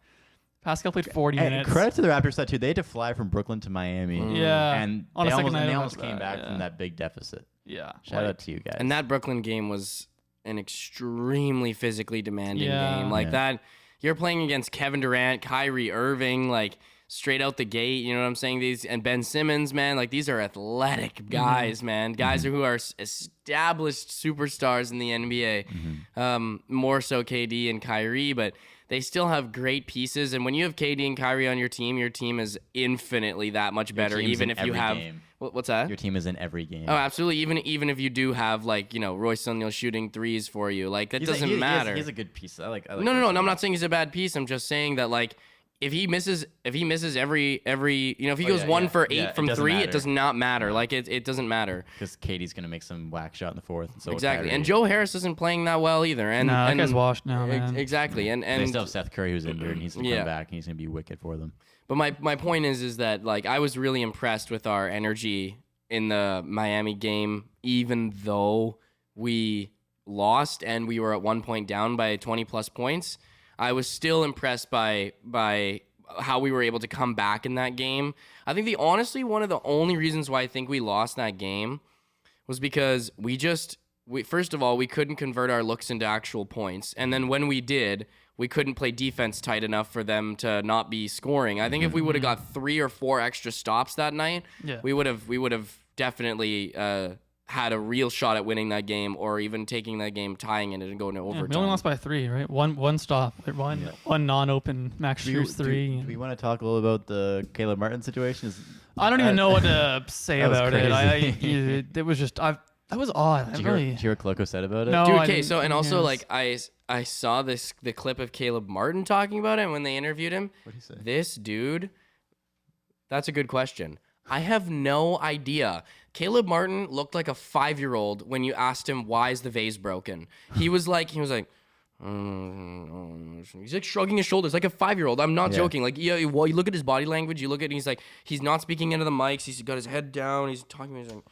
S3: Pascal played 40 minutes.
S2: Credit to the Raptors side too. They had to fly from Brooklyn to Miami.
S3: Yeah,
S2: and
S3: on
S2: they
S3: a second night
S2: they almost came back from that big deficit.
S3: Yeah,
S2: shout out to you guys.
S1: And that Brooklyn game was an extremely physically demanding game. That you're playing against Kevin Durant, Kyrie Irving, straight out the gate, you know what I'm saying? And Ben Simmons, man, these are athletic guys, man. Guys who are established superstars in the NBA. More so KD and Kyrie, but they still have great pieces. And when you have KD and Kyrie on your team is infinitely that much better. Even if you have what's that?
S2: Your team is in every game.
S1: Oh, absolutely. Even if you do have Royce O'Neal shooting threes for you, that doesn't matter.
S2: He's a good piece. I like
S1: No. I'm not saying he's a bad piece. I'm just saying that if he misses every if he goes 1 for 8 from 3, it does not matter. It doesn't matter
S2: because KD's gonna make some whack shot in the 4th. So
S1: exactly, and Joe Harris isn't playing that well either. And
S3: that guy's washed now, man.
S1: Exactly, and
S2: they still have Seth Curry who's injured, and he's gonna come back, and he's gonna be wicked for them.
S1: But my point is that I was really impressed with our energy in the Miami game, even though we lost and we were at 1 point down by 20 plus points. I was still impressed by how we were able to come back in that game. I think honestly one of the only reasons why I think we lost that game was because we first of all, we couldn't convert our looks into actual points. And then when we did, we couldn't play defense tight enough for them to not be scoring. I think if we would have got 3 or 4 extra stops that night, we would have definitely had a real shot at winning that game, or even taking that game, tying it, and going to overtime.
S3: We only lost by 3, right? One stop, one non-open Max Scherz 3.
S2: Do we want to talk a little about the Caleb Martin situation?
S3: I don't even know what to say about it. It was just that was odd.
S2: Did you hear what Koloko said about it?
S3: No,
S1: Dude, okay, so and also like I saw the clip of Caleb Martin talking about it when they interviewed him.
S2: What did he say?
S1: This dude, that's a good question. I have no idea. Caleb Martin looked like a 5-year-old when you asked him why is the vase broken. He was like he's like shrugging his shoulders like a 5-year-old. I'm not joking. Like well, you look at his body language, you look at he's like he's not speaking into the mics. He's got his head down. He's talking. He's like,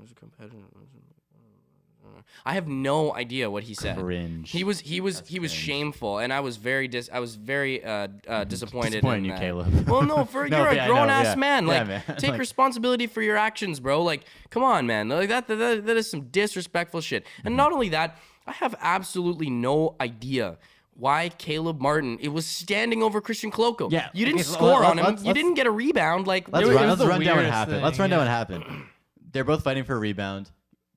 S1: he's a competitor. I have no idea what he said.
S2: Cringe.
S1: He was shameful, and I was very disappointed.
S2: Disappointed in you,
S1: that.
S2: Caleb.
S1: Well, no, you're a grown ass man. Like,
S2: man.
S1: take responsibility for your actions, bro. Like, come on, man. Like that is some disrespectful shit. And not only that, I have absolutely no idea why Caleb Martin was standing over Christian Koloko.
S2: Yeah,
S1: you didn't score on him. You didn't get a rebound. Like,
S2: let's run down what happened.
S3: Thing,
S2: Let's run down what happened. They're both fighting for a rebound.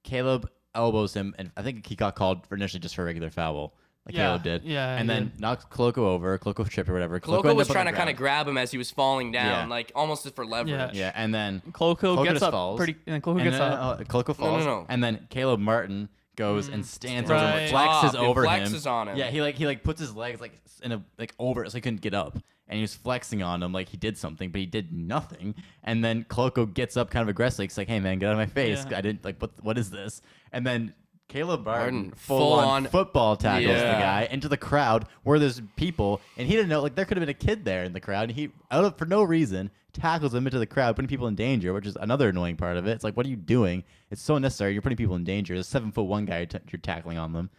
S2: Caleb elbows him, and I think he got called for initially just for a regular foul, like Caleb did. And then knocked Koloko over. Koloko tripped or whatever.
S1: Koloko was trying to kind of grab him as he was falling down, like almost for leverage.
S2: Yeah, and then
S3: Koloko gets up
S2: falls.
S3: Koloko
S2: falls.
S1: No.
S2: And then Caleb Martin goes and stands
S3: Right.
S2: over, flexes over him.
S1: Flexes on him.
S2: Yeah, he puts his legs like in a over it so he couldn't get up. And he was flexing on him like he did something, but he did nothing. And then Koloko gets up kind of aggressively. He's like, "Hey man, get out of my face!
S3: Yeah.
S2: I didn't like what is this?" And then Caleb Martin
S1: full on
S2: football tackles the guy into the crowd where there's people, and he didn't know like there could have been a kid there in the crowd. And he for no reason tackles him into the crowd, putting people in danger, which is another annoying part of it. It's like, what are you doing? It's so unnecessary. You're putting people in danger. There's a 7'1" guy you're tackling on them.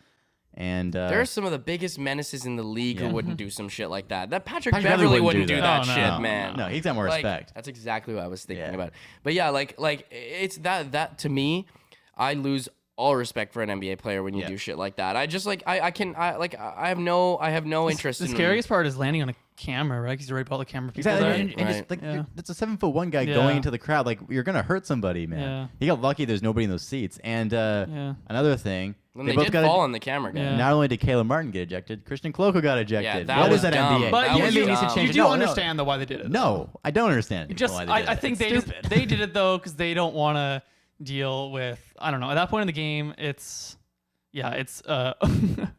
S2: And
S1: there are some of the biggest menaces in the league who wouldn't do some shit like that. That Patrick Beverley wouldn't do that shit, man.
S2: No, he's got more respect.
S1: That's exactly what I was thinking about. But yeah, like it's that to me, I lose all respect for an NBA player when you do shit like that. I just like I have no interest.
S3: The
S1: in
S3: scariest part is landing on a camera, right? Because you're right about the camera.
S2: Exactly. And just, like, that's a 7'1" guy going into the crowd. Like, you're gonna hurt somebody, man.
S3: Yeah.
S2: He got lucky. There's nobody in those seats. And another thing,
S1: they both did fall on the camera guy.
S3: Yeah.
S2: Not only did Caleb Martin get ejected, Christian Koloko got ejected.
S1: that
S2: What
S1: was
S2: is that
S1: dumb.
S2: NBA?
S3: But
S1: That
S3: you,
S1: was
S3: you,
S1: dumb.
S3: you do understand though why they did it.
S2: No, I don't understand.
S3: Just
S2: why they did
S3: I
S2: it.
S3: think
S2: It's
S3: they
S2: stupid.
S3: they did it though because they don't want to deal with, I don't know, at that point in the game it's a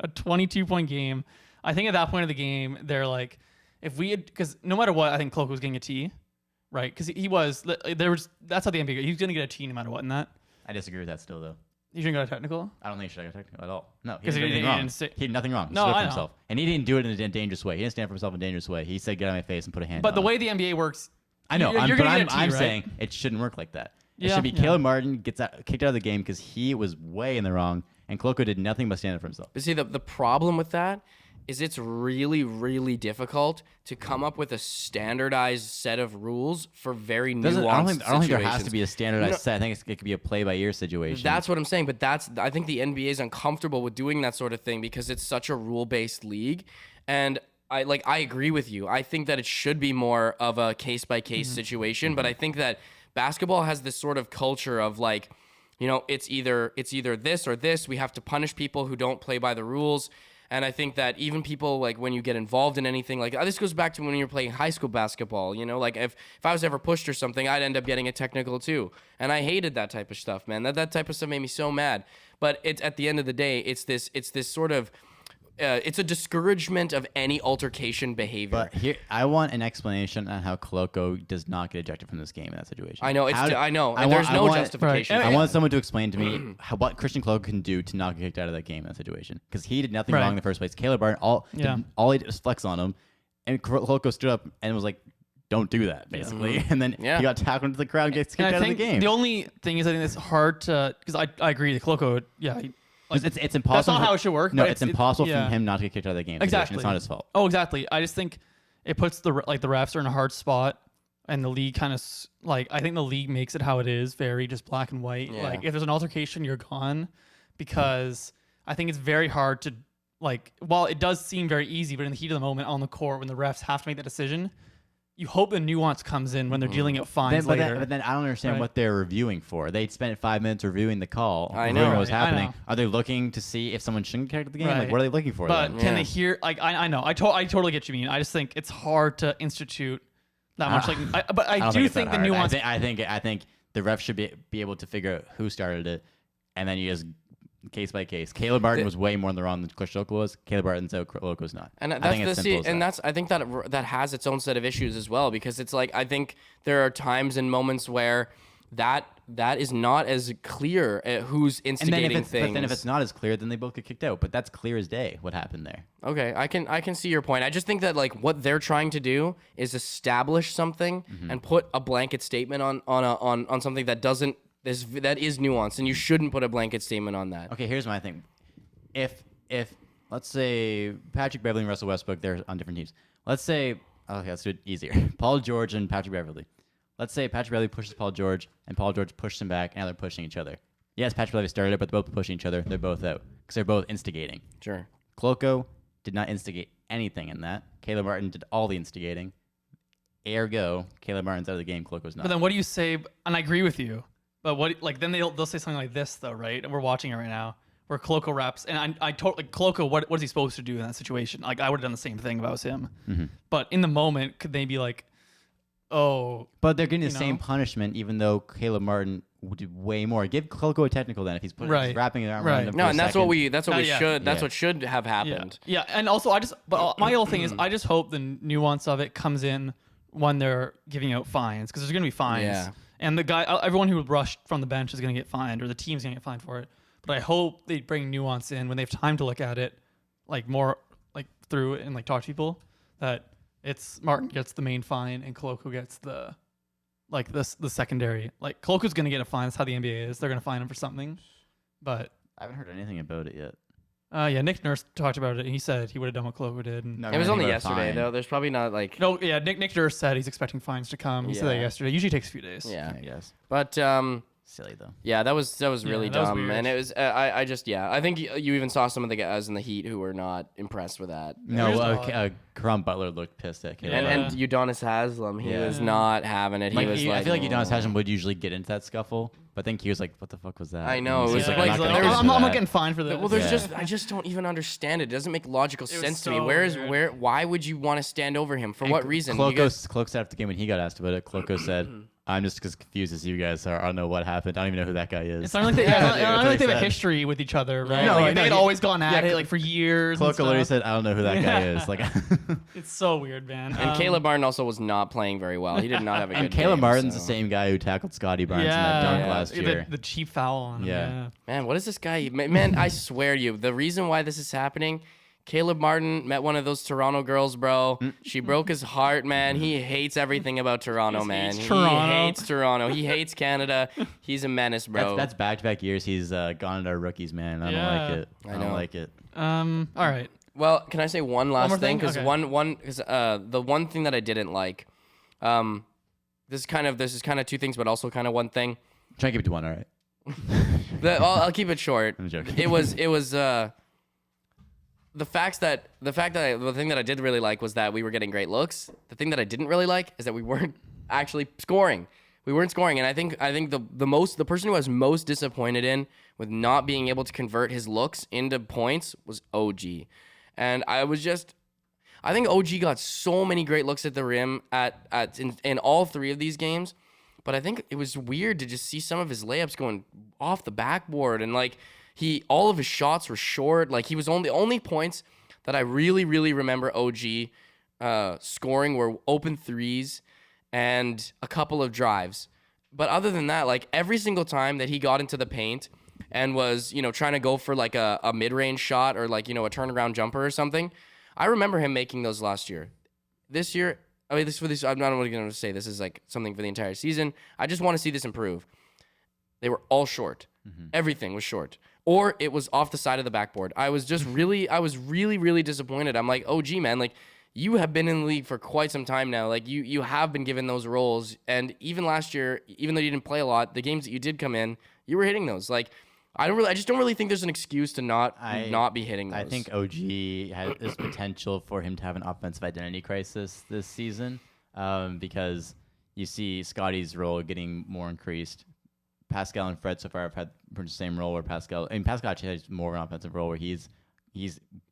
S3: 22-point game. I think at that point of the game they're like, if we had, because no matter what, I think Koloko was getting a T, right? Because that's how the NBA, he was gonna get a T no matter what in that.
S2: I disagree with that still, though.
S3: You shouldn't go to technical.
S2: I don't think he should have got technical at all. No, he
S3: 'Cause
S2: did
S3: he
S2: anything
S3: didn't
S2: wrong.
S3: say-
S2: He did nothing wrong. He
S3: No,
S2: stood up for
S3: I know.
S2: himself. And he didn't do it in a dangerous way. He didn't stand for himself in a dangerous way. He said, "Get out of my face," and put a hand
S3: But
S2: on
S3: the
S2: him.
S3: way the NBA works,
S2: I know,
S3: you're gonna get a T,
S2: I'm
S3: right?
S2: saying it shouldn't work like that. It
S3: Yeah,
S2: should be
S3: yeah.
S2: Caleb Martin gets kicked out of the game because he was way in the wrong, and Koloko did nothing but stand up for himself.
S1: But see, the problem with that is it's really, really difficult to come up with a standardized set of rules for very nuanced
S2: I don't think there has to
S1: situations.
S2: be a standardized set. I think it could be a play-by-ear situation.
S1: That's what I'm saying, but I think the NBA is uncomfortable with doing that sort of thing because it's such a rule-based league, and I agree with you. I think that it should be more of a case-by-case situation, but I think that basketball has this sort of culture of like, you know, it's either this or this. We have to punish people who don't play by the rules. And I think that even people, like, when you get involved in anything, like, this goes back to when you're playing high school basketball, you know? Like, if I was ever pushed or something, I'd end up getting a technical too. And I hated that type of stuff, man. That type of stuff made me so mad. But it's at the end of the day, it's this sort of... it's a discouragement of any altercation behavior.
S2: But here, I want an explanation on how Koloko does not get ejected from this game in that situation.
S1: I know. I know.
S2: I
S1: There's
S2: want-
S1: no
S2: I want-
S1: justification.
S3: Right.
S2: I want someone to explain to me what Christian Koloko can do to not get kicked out of that game in that situation. Because he did nothing
S3: Right.
S2: wrong in the first place. Caleb Barton, all he did was flex on him. And Koloko stood up and was like, "Don't do that," basically. And then he got tackled into the crowd and gets kicked
S3: and
S2: out
S3: I
S2: of the
S3: think
S2: game.
S3: the only thing is, I think it's hard to, because I agree, the Koloko,
S2: It's impossible.
S3: That's not how it should work.
S2: No,
S3: but
S2: it's impossible
S3: yeah.
S2: for him not to get kicked out of the game.
S3: Exactly.
S2: It's not his fault.
S3: Oh, exactly. I just think it puts the refs are in a hard spot and the league kind of I think the league makes it how it is, very just black and white.
S1: Yeah.
S3: Like if there's an altercation, you're gone, because I think it's very hard to while it does seem very easy, but in the heat of the moment on the court when the refs have to make that decision, you hope the nuance comes in when they're dealing out fines later.
S2: But then I don't understand what they're reviewing for. They spent 5 minutes reviewing the call,
S1: I
S2: reviewing
S1: know.
S2: what was happening.
S3: I know.
S2: Are they looking to see if someone shouldn't kick the game?
S3: Right.
S2: Like, what are they looking for?
S3: But
S2: then?
S3: can they hear? Like I know I totally get what you mean. I just think it's hard to institute that much. But I
S2: don't
S3: do
S2: it's
S3: think
S2: that
S3: the
S2: hard.
S3: nuance.
S2: I think the ref should be able to figure out who started it, and then you just case by case. Caleb Martin was way more in the wrong than Koloko was. Caleb Martin's out, Koloko's not.
S1: And
S2: I think it's simple as that.
S1: I think that has its own set of issues as well, because it's like I think there are times and moments where that is not as clear who's instigating things.
S2: But then if it's not as clear, then they both get kicked out. But that's clear as day what happened there.
S1: Okay, I can see your point. I just think that like what they're trying to do is establish something and put a blanket statement on something that doesn't. That is nuanced, and you shouldn't put a blanket statement on that.
S2: Okay, here's my thing. If let's say Patrick Beverley and Russell Westbrook, they're on different teams. Let's say, okay, let's do it easier. Paul George and Patrick Beverley. Let's say Patrick Beverley pushes Paul George, and Paul George pushes him back, and now they're pushing each other. Yes, Patrick Beverley started it, but they're both pushing each other. They're both out because they're both instigating.
S1: Sure.
S2: Koloko did not instigate anything in that. Caleb Martin did all the instigating. Ergo, Caleb Martin's out of the game. Koloko's not.
S3: But then what do you say? And I agree with you. But what then they'll say something like this though, right? And we're watching it right now, where Koloko raps, and I totally Koloko. What is he supposed to do in that situation? Like I would have done the same thing if I was him.
S2: Mm-hmm.
S3: But in the moment, could they be like, oh?
S2: But they're getting the same punishment, even though Caleb Martin did way more. Give Koloko a technical then if he's
S3: Right.
S2: wrapping it around
S3: Right.
S2: him.
S1: No,
S2: for
S1: and
S2: a
S1: that's
S2: second.
S1: what should have happened.
S3: Yeah, and also but my whole thing is I just hope the nuance of it comes in when they're giving out fines, because there's gonna be fines.
S1: Yeah.
S3: And everyone who rushed from the bench is going to get fined, or the team's going to get fined for it. But I hope they bring nuance in when they have time to look at it, like more like through it and like talk to people. That it's Martin gets the main fine and Koloko gets the secondary. Like Koloko's going to get a fine. That's how the NBA is. They're going to fine him for something. But
S2: I haven't heard anything about it yet.
S3: yeah, Nick Nurse talked about it, and he said he would have done what Koloko did. And
S2: No,
S1: It was only
S2: about a
S1: yesterday
S2: fine.
S1: though. There's probably not like
S3: no, yeah, Nick Nurse said he's expecting fines to come. He said that
S1: Yeah.
S3: yesterday. Usually takes a few days.
S1: yeah.
S2: I guess.
S1: But
S2: Silly though.
S1: yeah, that was really
S3: that was
S1: dumb,
S3: weird.
S1: and it was I think you even saw some of the guys in the Heat who were not impressed with that.
S2: No,
S3: Here's the-
S2: Karam Butler looked pissed at Caleb.
S1: And
S2: Martin.
S1: Udonis Haslam, he
S2: Yeah.
S1: was not having it. He was like,
S2: I feel like Udonis Haslam would usually get into that scuffle, but I think he was like, "What the fuck was that?"
S1: I know,
S2: And
S1: it
S2: he's
S1: was
S2: like,
S1: like-
S2: "I'm not
S1: there
S2: gonna
S1: was-
S2: get
S3: I'm
S2: into
S3: not
S2: that."
S3: getting fined for this.
S1: well, there's
S2: Yeah.
S1: I just don't even understand it. It doesn't make logical
S3: was
S1: sense to me.
S3: so weird.
S1: Why would you want to stand over him? For
S2: And
S1: what reason? You guys-
S2: Koloko said after the game when he got asked about it, Koloko said, "I'm just as confused as you guys are. I don't know what happened. I don't even know who that guy is."
S3: It's not like they,
S1: Yeah,
S3: it's not
S1: dude,
S3: like
S2: that's what
S3: they
S2: he
S3: have a
S2: said.
S3: history with each other, right?
S2: No,
S3: Like,
S2: no,
S3: they'd
S2: he-
S3: always gone at
S2: yeah,
S3: it like for years. And
S2: Koloko literally
S3: stuff.
S2: said, "I don't know who that guy is." Like,
S3: It's so weird, man.
S1: And Caleb Martin also was not playing very well. He did not have a good
S2: and Caleb
S1: game,
S2: Martin's
S1: so.
S2: the same guy who tackled Scotty Barnes in that dunk last year.
S3: The cheap foul on him.
S2: Yeah.
S3: Yeah.
S1: Man, what is this guy? Man, I swear to you, the reason why this is happening, Caleb Martin met one of those Toronto girls, bro. She broke his heart, man. He hates everything about Toronto, man.
S3: hates Toronto.
S1: He hates Toronto. He hates Canada. He's a menace, bro.
S2: That's back-to-back years he's gone at our rookies, man. I don't
S3: Yeah.
S2: like it.
S1: I
S2: I
S1: know.
S2: don't like it.
S3: All right.
S1: Well, can I say one last
S3: more
S1: thing?
S3: thing?
S1: Because
S3: Okay.
S1: the one thing that I didn't like, this is kind of two things, but also kind of one thing.
S2: Try and keep it to one, all right?
S1: I'll keep it short.
S2: I'm joking.
S1: It was the thing that I did really like was that we were getting great looks. The thing that I didn't really like is that we weren't actually scoring. We weren't scoring, and I think the person who I was most disappointed in with not being able to convert his looks into points was OG. And I think OG got so many great looks at the rim in all three of these games, but I think it was weird to just see some of his layups going off the backboard, and like all of his shots were short. Like he was only points that I really, really remember OG scoring were open threes and a couple of drives. But other than that, like every single time that he got into the paint and was, trying to go for like a mid-range shot or like, a turnaround jumper or something, I remember him making those last year. This year, I'm not really going to say this is like something for the entire season. I just want to see this improve. They were all short. Everything was short. Or it was off the side of the backboard. I was really, really disappointed. I'm like, OG, man, like you have been in the league for quite some time now. Like you have been given those roles, and even last year, even though you didn't play a lot, the games that you did come in, you were hitting those. Like I just don't really think there's an excuse to not be hitting those.
S2: I think OG has this potential for him to have an offensive identity crisis this season, because you see Scotty's role getting more increased. Pascal and Fred so far have had the same role where Pascal actually has more of an offensive role where he's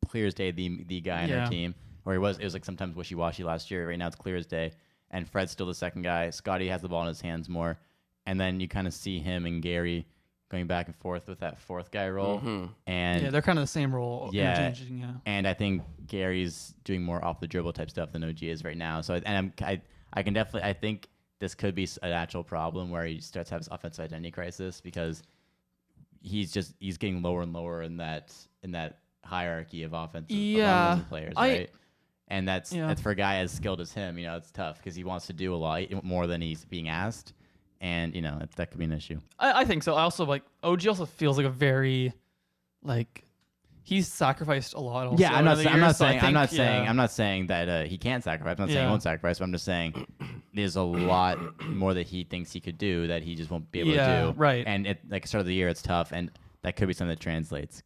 S2: clear as day the guy on their team. Or it was like sometimes wishy-washy last year. Right now it's clear as day. And Fred's still the second guy. Scotty has the ball in his hands more. And then you kind of see him and Gary going back and forth with that fourth guy role.
S1: Mm-hmm.
S2: And
S3: yeah, they're kind of the same role.
S2: Yeah.
S3: Yeah.
S2: And I think Gary's doing more off the dribble type stuff than OG is right now. So I can definitely, I think this could be a natural problem where he starts to have his offensive identity crisis because he's getting lower and lower in that hierarchy of offensive players, right? And that's for a guy as skilled as him, it's tough because he wants to do a lot more than he's being asked, and that could be an issue.
S3: I think so. I also OG also feels like a very he's sacrificed a lot. Also
S2: I'm not saying that he can't sacrifice. I'm not saying he won't sacrifice. But I'm just saying there's a lot more that he thinks he could do that he just won't be able to do.
S3: Right.
S2: And at the start of the year, it's tough, and that could be something that translates.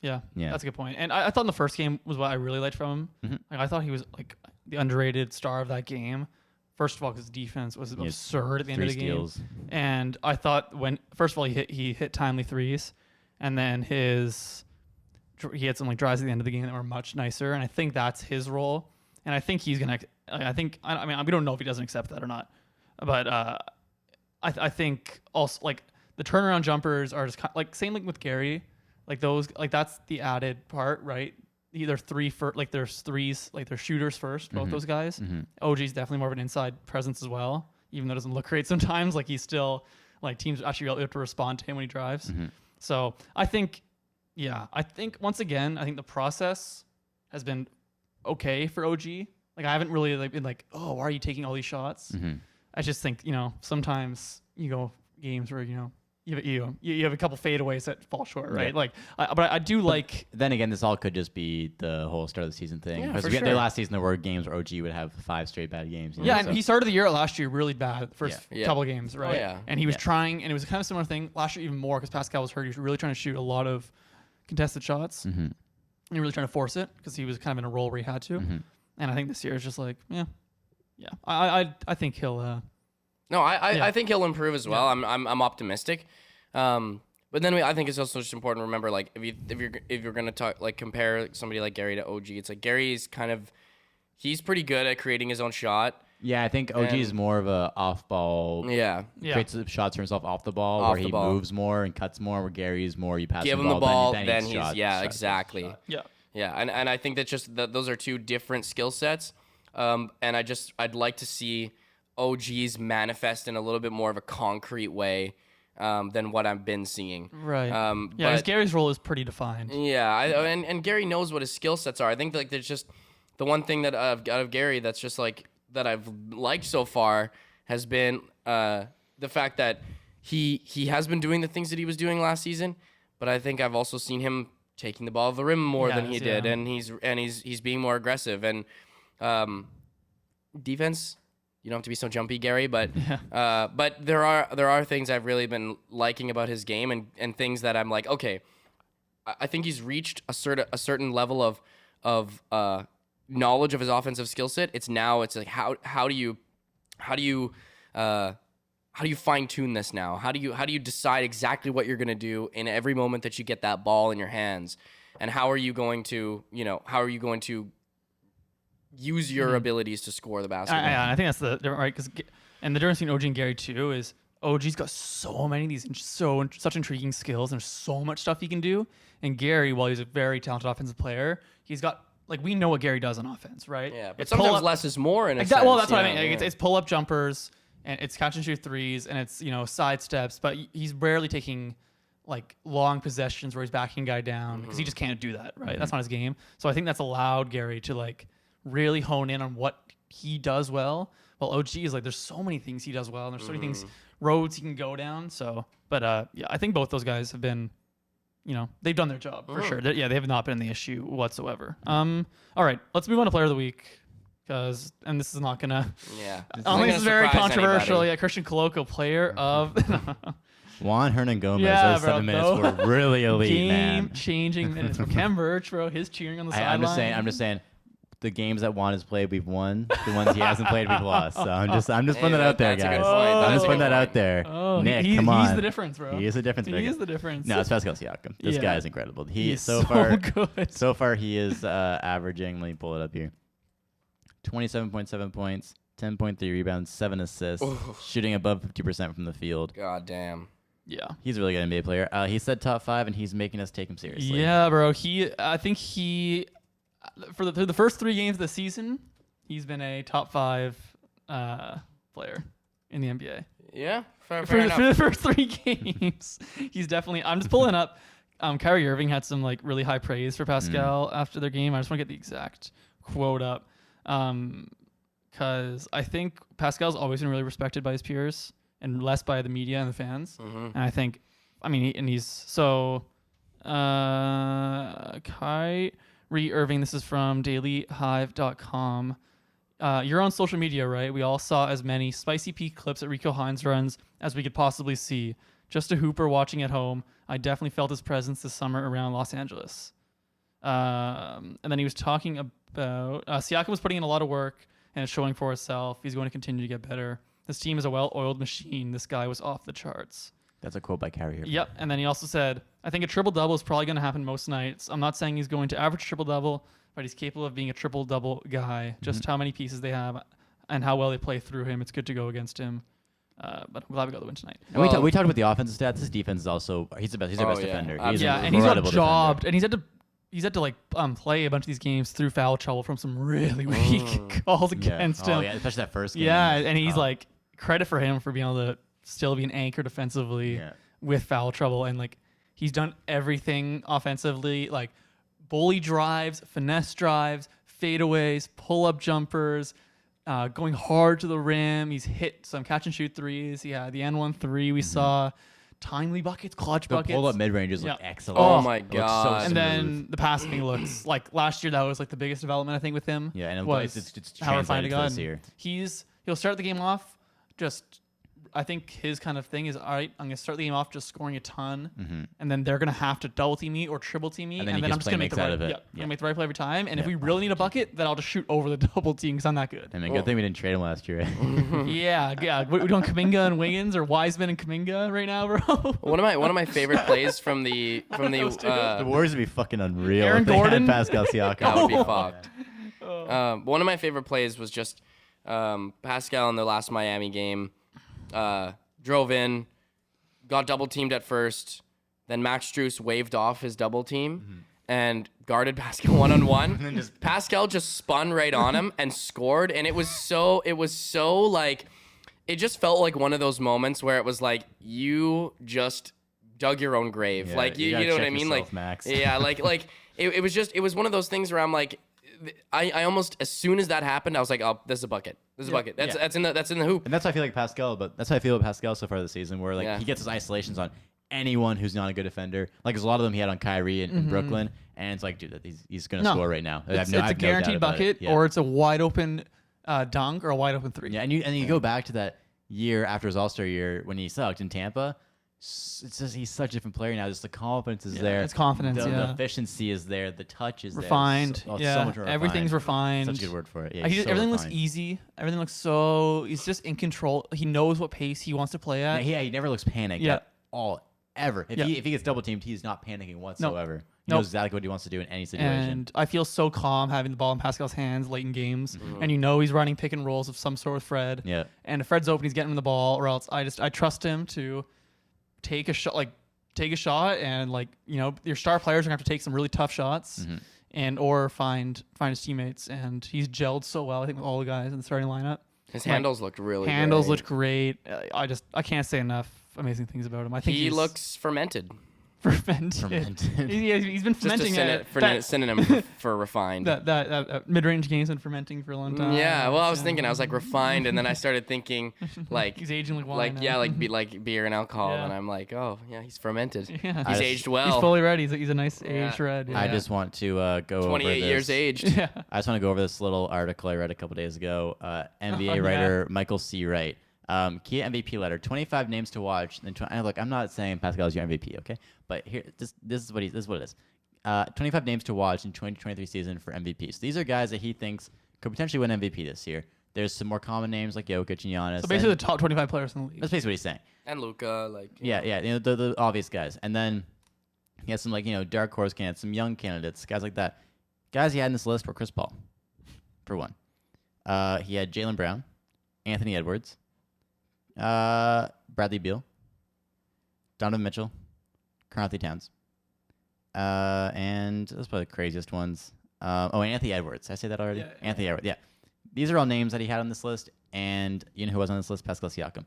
S3: Yeah, that's a good point. And I thought in the first game was what I really liked from him.
S2: Mm-hmm.
S3: I thought he was the underrated star of that game. First of all, because his defense was absurd at the end of the game. And I thought first of all he hit timely threes, and then he had some drives at the end of the game that were much nicer. And I think that's his role. And I think he's gonna. We don't know if he doesn't accept that or not, but I think also the turnaround jumpers are just same with Gary. That's the added part, right? Either there's threes, they're shooters first, both those guys.
S2: Mm-hmm.
S3: OG's definitely more of an inside presence as well, even though it doesn't look great sometimes. He's still teams actually able to respond to him when he drives.
S2: Mm-hmm.
S3: So I think once again, I think the process has been okay for OG. I haven't really been oh, why are you taking all these shots?
S2: Mm-hmm.
S3: I just think sometimes you go games where you have a couple fadeaways that fall short, right? But I do
S2: Then again, this all could just be the whole start of the season thing.
S3: Yeah,
S2: because the last season there were games where OG would have 5 straight bad games.
S3: And he started the year last year really bad, the first couple of games, right?
S1: Oh, yeah.
S3: And he was trying, and it was kind of a similar thing last year even more because Pascal was hurt. He was really trying to shoot a lot of contested shots.
S2: Mm-hmm.
S3: And really trying to force it because he was kind of in a role where he had to.
S2: Mm-hmm.
S3: And I think this year is just I think he'll.
S1: I think he'll improve as well. I'm optimistic. But then I think it's also just important to remember, if you're gonna talk compare somebody like Gary to OG, it's Gary's he's pretty good at creating his own shot.
S2: Yeah, I think OG is more of a off ball.
S1: Yeah.
S2: Creates shots for himself off the ball, where he moves more and cuts more. Where Gary's more, you pass
S1: give
S2: the
S1: him the ball, then he's
S2: shot,
S1: exactly.
S3: Yeah.
S1: Yeah, and I think that those are two different skill sets. And I'd like to see OG's manifest in a little bit more of a concrete way than what I've been seeing.
S3: Right. But Gary's role is pretty defined.
S1: Yeah, and Gary knows what his skill sets are. I think there's just the one thing that I've got of Gary that's just that I've liked so far has been the fact that he has been doing the things that he was doing last season, but I think I've also seen him taking the ball to the rim more than he did, and he's being more aggressive and defense. You don't have to be so jumpy, Gary, but there are things I've really been liking about his game and things that I'm okay, I think he's reached a certain level of knowledge of his offensive skill set. It's how do you fine tune this now? How do you decide exactly what you're going to do in every moment that you get that ball in your hands? And how are you going to use your abilities to score the basketball?
S3: I think that's right. And the difference between OG and Gary too is OG's got so many of these such intriguing skills and so much stuff he can do. And Gary, while he's a very talented offensive player, he's got we know what Gary does on offense, right?
S1: Yeah, but sometimes less is more in a sense.
S3: Well, that's what I mean. It's pull-up jumpers, and it's catch and shoot threes, and it's side steps. But he's rarely taking long possessions where he's backing a guy down because he just can't do that, right? That's not his game. So I think that's allowed Gary to really hone in on what he does well. Well, OG is there's so many things he does well, and there's so many roads he can go down. So, but I think both those guys have been, they've done their job for sure. They have not been the issue whatsoever. All right, let's move on to player of the week. And this is not gonna.
S1: Yeah.
S3: I don't think this is very controversial.
S1: Anybody.
S3: Yeah, Christian Koloko, player of.
S2: Juan Hernan Gomez.
S3: Yeah,
S2: those 7 minutes were really elite, man.
S3: Game-changing minutes. From Kem Birch, bro, his cheering on the sideline.
S2: I'm just saying. The games that Juan has played, we've won. The ones he hasn't played, we've lost. So I'm just putting that out there, guys. I'm just putting that out there. Nick, come on.
S3: He's the difference, bro.
S2: He is the difference maker.
S3: He is the difference.
S2: No, it's Pascal Siakam. This guy is incredible.
S3: He's
S2: so
S3: good.
S2: So far, he is averaging. Let me pull it up here. 27.7 points, 10.3 rebounds, 7 assists, shooting above 50% from the field.
S1: God damn.
S3: Yeah.
S2: He's a really good NBA player. He said top 5, and he's making us take him seriously.
S3: Yeah, bro. I think for the first 3 games of the season, he's been a top 5 player in the NBA.
S1: Yeah, fair
S3: For
S1: enough.
S3: the first 3 games, he's definitely. I'm just pulling up. Kyrie Irving had some really high praise for Pascal after their game. I just want to get the exact quote up, because I think Pascal's always been really respected by his peers and less by the media and the fans. And I think, he's so. Kyrie Irving, this is from dailyhive.com. You're on social media, right? We all saw as many spicy peak clips at Rico Hines runs as we could possibly see. Just a hooper watching at home, I definitely felt his presence this summer around Los Angeles. And then he was talking about Siakam was putting in a lot of work and it's showing for itself. He's going to continue to get better. This team is a well-oiled machine. This guy was off the charts.
S2: That's a quote by Kyrie Irving.
S3: Yep. And then he also said, I think a triple-double is probably going to happen most nights. I'm not saying he's going to average triple-double, but he's capable of being a triple-double guy. Just how many pieces they have and how well they play through him. It's good to go against him. But I'm glad we got the win tonight.
S2: And we talked about the offensive stats. His defense is also, he's their best defender. He's
S3: and he's got jobbed. And he's had to play a bunch of these games through foul trouble from some really weak calls against him.
S2: Yeah, especially that first game.
S3: Yeah, and he's credit for him for being able to still be an anchor defensively with foul trouble. And he's done everything offensively, bully drives, finesse drives, fadeaways, pull-up jumpers, going hard to the rim. He's hit some catch and shoot threes. Yeah, the N1 3 we saw. Timely buckets, clutch buckets.
S2: The pull-up mid-ranges look excellent.
S1: Oh my god!
S2: So
S3: and then the passing looks like last year. That was the biggest development I think with him.
S2: Yeah, and
S3: it's
S2: how refined
S3: to
S2: this year.
S3: He'll start the game off just. I think his kind of thing is, all right, I'm going to start the game off just scoring a ton, and then they're going to have to double team me or triple team me, and then I'm just going to make the right play. Yeah, make the right play every time. And if we really need a bucket, then I'll just shoot over the double team because I'm that good.
S2: I mean, good thing we didn't trade him last year.
S3: yeah. We're doing Kuminga and Wiggins or Wiseman and Kuminga right now, bro.
S1: One of my favorite plays from the
S2: the Warriors would be fucking unreal.
S3: Aaron
S2: if they
S3: Gordon?
S2: had Pascal Siakam.
S1: That would be fucked. One of my favorite plays was just Pascal in the last Miami game. Drove in, got double teamed at first, then Max Strus waved off his double team and guarded Pascal one-on-one. Pascal just spun right on him and scored, and it just felt like one of those moments where it was like you just dug your own grave.
S2: Yeah,
S1: like you know what I mean?
S2: Yourself, Max.
S1: Yeah, it was one of those things where I'm like, I almost, as soon as that happened, I was like, oh, this is a bucket. This is a bucket. That's in the hoop.
S2: And that's how I feel like Pascal, but that's how I feel about Pascal so far this season, where he gets his isolations on anyone who's not a good defender. There's a lot of them he had on Kyrie in Brooklyn, and it's like, dude, he's gonna score right now.
S3: It's a guaranteed bucket, or it's a wide open dunk or a wide open three.
S2: Yeah, and you go back to that year after his All-Star year when he sucked in Tampa. It's just he's such a different player now. Just the confidence is there.
S3: It's confidence.
S2: The efficiency is there. The touch is
S3: refined.
S2: there.
S3: So much
S2: everything's
S3: refined.
S2: Such a good word for it. Yeah,
S3: everything looks easy. Everything looks he's just in control. He knows what pace he wants to play at.
S2: Yeah, he never looks panicked at all, ever. If he gets double teamed, he's not panicking whatsoever. He knows exactly what he wants to do in any situation.
S3: And I feel so calm having the ball in Pascal's hands late in games. And he's running pick and rolls of some sort with Fred.
S2: Yeah.
S3: And if Fred's open, he's getting him the ball, or else I trust him to take a shot, and your star players are gonna have to take some really tough shots, and or find his teammates. And he's gelled so well, I think, with all the guys in the starting lineup.
S1: His handles looked really
S3: looked great. I can't say enough amazing things about him. I think
S1: he looks fermented.
S3: Fermented. He's been
S1: Just a
S3: fermenting
S1: synonym for refined.
S3: That mid-range game's been fermenting for a long time.
S1: Yeah, well, I was thinking, I was like refined, and then I started thinking like
S3: he's aging like wine.
S1: like beer and alcohol,
S3: Yeah.
S1: and I'm like, oh yeah, he's fermented.
S3: Yeah.
S1: He's aged well.
S3: He's fully ready. He's a nice
S1: Yeah.
S3: aged red.
S2: I
S3: Yeah.
S2: just want to go
S1: 28
S2: over this.
S1: years aged.
S3: Yeah.
S2: I just want to go over this little article I read a couple days ago. NBA
S3: yeah.
S2: writer Michael C. Wright. Key MVP letter, 25 names to watch. And look, I'm not saying Pascal is your MVP, okay? But here, this is what it is. 25 names to watch in 2023 season for MVP. So these are guys that he thinks could potentially win MVP this year. There's some more common names like Jokic and Giannis.
S3: So basically, the top 25 players in the league.
S2: That's basically what he's saying.
S1: And Luka, like
S2: Yeah, the obvious guys. And then he has some dark horse candidates, some young candidates, guys like that. Guys he had in this list were Chris Paul, for one. He had Jaylen Brown, Anthony Edwards, Bradley Beal, Donovan Mitchell, Karl Anthony Towns, and that's probably the craziest ones. And Anthony Edwards. Did I say that already?
S3: Yeah.
S2: Anthony Edwards. Yeah, these are all names that he had on this list, and you know who was on this list? Pascal Siakam.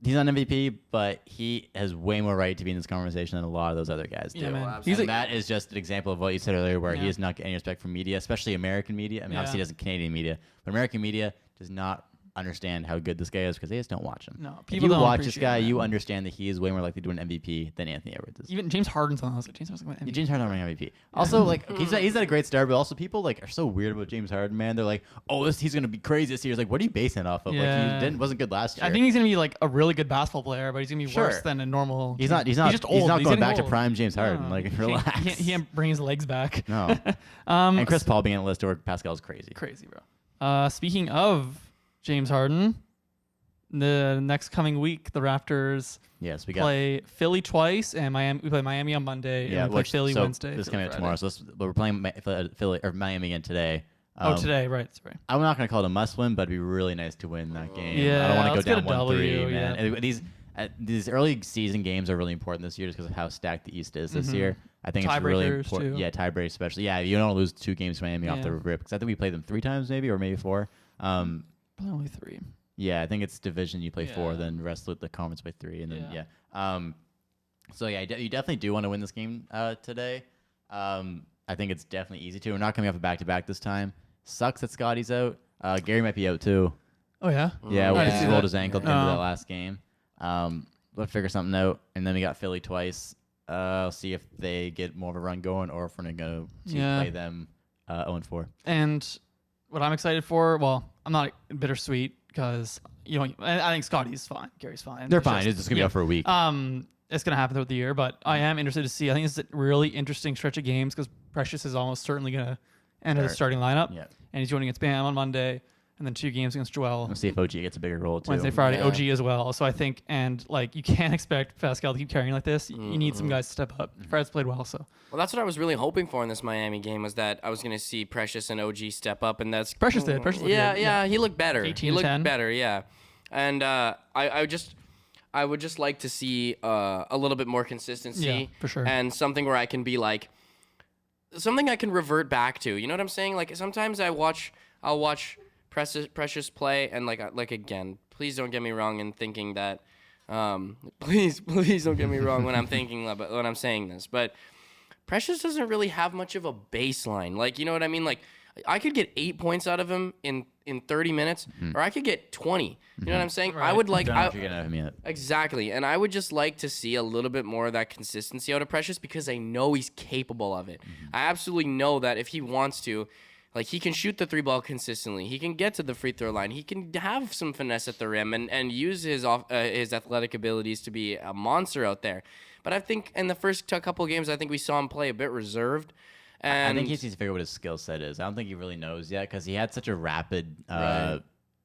S2: He's not MVP, but he has way more right to be in this conversation than a lot of those other guys do.
S3: Yeah, man.
S1: absolutely.
S3: He's
S2: And that is just an example of what you said earlier, where he
S3: Yeah.
S2: is not getting any respect from media, especially American media. I mean, obviously he doesn't Canadian media, but American media does not understand how good this guy is because they just don't watch him.
S3: No,
S2: If
S3: people
S2: you
S3: don't
S2: watch this
S3: appreciate
S2: guy,
S3: that.
S2: you understand that he is way more likely to win MVP than Anthony Edwards is.
S3: Even James Harden's on the list. James Harden's like,
S2: Yeah, James Harden winning MVP. Also, he's had a great start, but also people are so weird about James Harden, man. They're like, oh, he's gonna be crazy this year. It's like, what are you basing it off of?
S3: Yeah.
S2: Like, he wasn't good last year.
S3: I think he's gonna be like a really good basketball player, but he's gonna be
S2: Sure.
S3: worse than a normal.
S2: he's not. He's just old. He's not going back to prime James Harden. Like, relax.
S3: He can't bring his legs back.
S2: No. And Chris Paul being on the list over Pascal's crazy.
S3: Crazy, bro. Speaking of James Harden, the next coming week, the Raptors
S2: Yes, we got.
S3: play Philly twice, and Miami. We play Miami on Monday, and we play Philly Wednesday.
S2: This is coming out
S3: Philly
S2: tomorrow.
S3: Friday.
S2: So we're playing Philly or Miami again today.
S3: Today, right? Sorry.
S2: I'm not going to call it a must-win, but it'd be really nice to win that game.
S3: Yeah,
S2: I don't want to
S3: let's
S2: go
S3: get
S2: down
S3: a
S2: 1-3,
S3: W,
S2: man.
S3: yeah.
S2: And these early season games are really important this year just because of how stacked the East is this year. I think it's really
S3: Tiebreakers,
S2: important.
S3: too.
S2: Yeah, tiebreakers especially. Yeah, you don't want to lose 2 games to Miami off the rip because I think we played them 3 times maybe or maybe 4.
S3: Probably only 3.
S2: Yeah, I think it's division you play 4,
S3: Yeah.
S2: then the rest of the conference play 3, and then
S3: Yeah.
S2: So yeah, you definitely do want to win this game today. I think it's definitely easy to. We're not coming off a back-to-back this time. Sucks that Scotty's out. Gary might be out too.
S3: Oh yeah.
S2: Yeah,
S3: I
S2: he
S3: see
S2: rolled
S3: that.
S2: his ankle into that last game. We'll figure something out, and then we got Philly twice. I'll see if they get more of a run going, or if we're gonna play them 0-4.
S3: And what I'm excited for, well, I'm not bittersweet because I think Scotty's fine, Gary's fine.
S2: They're
S3: It's
S2: fine. It's just gonna be out for a week.
S3: It's gonna happen throughout the year, but I am interested to see. I think it's a really interesting stretch of games because Precious is almost certainly gonna enter the starting lineup.
S2: Yeah.
S3: And he's joining against Bam on Monday, and then 2 games against Joel.
S2: We'll see if OG gets a bigger role too.
S3: Wednesday, Friday,
S1: Yeah.
S3: OG as well. So I think, and you can't expect Pascal to keep carrying like this. You need some guys to step up. Fred's played well, so
S1: Well, that's what I was really hoping for in this Miami game was that I was going to see Precious and OG step up, and that's
S3: Precious did. Precious looked
S1: yeah,
S3: good.
S1: yeah, he looked better.
S3: 18
S1: He looked
S3: 10.
S1: better, yeah. And I would just like to see a little bit more consistency.
S3: Yeah, for sure.
S1: And something where I can be something I can revert back to. You know what I'm saying? Like sometimes I'll watch Precious play, and again, please don't get me wrong in thinking that. Please don't get me wrong when I'm when I'm saying this, but Precious doesn't really have much of a baseline. You know what I mean? I could get 8 points out of him in 30 minutes, or I could get 20. You know what I'm saying? I would
S2: Don't know if you're gonna have me yet.
S1: Exactly, and I would just like to see a little bit more of that consistency out of Precious because I know he's capable of it. I absolutely know that if he wants to, he can shoot the 3-ball consistently. He can get to the free throw line. He can have some finesse at the rim and use his athletic abilities to be a monster out there. But I think in the first couple of games, I think we saw him play a bit reserved. And
S2: I think he needs to figure out what his skill set is. I don't think he really knows yet because he had such a rapid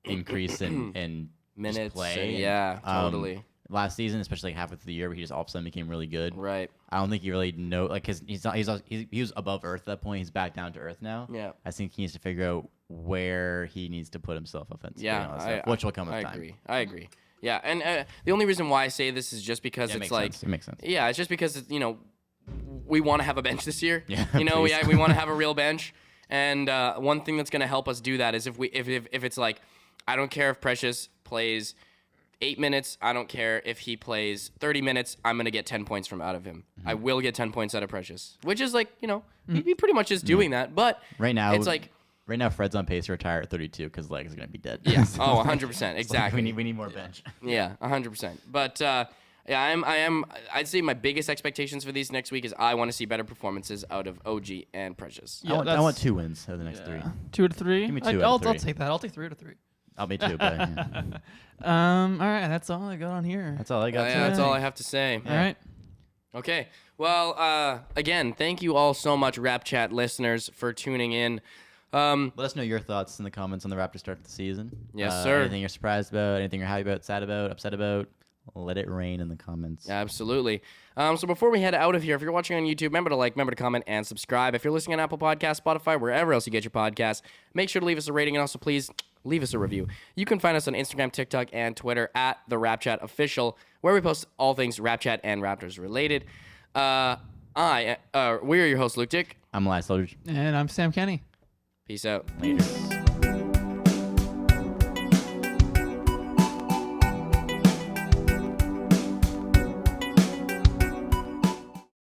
S2: increase in
S1: minutes.
S2: just play.
S1: Yeah, totally.
S2: Last season, especially halfway through the year, where he just all of a sudden became really good.
S1: Right.
S2: I don't think he really he was above earth at that point. He's back down to earth now.
S1: Yeah.
S2: I think he needs to figure out where he needs to put himself offensively.
S1: Yeah,
S2: and all that stuff, which will come with
S1: I
S2: time.
S1: agree. I agree. Yeah, and the only reason why I say this is just because
S2: Yeah,
S1: it's
S2: it makes sense.
S1: Yeah, it's just because we want to have a bench this year.
S2: Yeah,
S1: we want to have a real bench, and one thing that's going to help us do that is if it's I don't care if Precious plays 8 minutes, I don't care. If he plays 30 minutes, I'm going to get 10 points from out of him. I will get 10 points out of Precious, which is like, he pretty much is doing that. But
S2: right now,
S1: it's like...
S2: Right now, Fred's on pace to retire at 32 because leg is going to be dead.
S1: Yeah. Oh, 100%. Exactly.
S2: Like we need more bench.
S1: Yeah, 100%. But I'd say my biggest expectations for these next week is I want to see better performances out of OG and Precious.
S3: Yeah,
S2: I want 2 wins over the next 3.
S3: 2 to 3.
S2: Give me 2 out of
S3: I'll
S2: 3.
S3: take that. I'll take 3 to 3.
S2: I'll be 2, but yeah.
S3: All right, that's all I got on here.
S2: That's all I got.
S1: Yeah, that's all I have to say.
S3: All right.
S1: Okay. Well, again, thank you all so much, RapChat listeners, for tuning in.
S2: Let us know your thoughts in the comments on the Raptors start of the season.
S1: Yes, sir.
S2: Anything you're surprised about, anything you're happy about, sad about, upset about, let it rain in the comments.
S1: Absolutely. So before we head out of here, if you're watching on YouTube, remember to like, remember to comment, and subscribe. If you're listening on Apple Podcasts, Spotify, wherever else you get your podcasts, make sure to leave us a rating and also please leave us a review. You can find us on Instagram, TikTok, and Twitter at the RapChat Official, where we post all things RapChat and Raptors related. We're your host, Luke Dick.
S2: I'm Elias Soldier.
S3: And I'm Sam Kenny.
S1: Peace out.
S2: Later.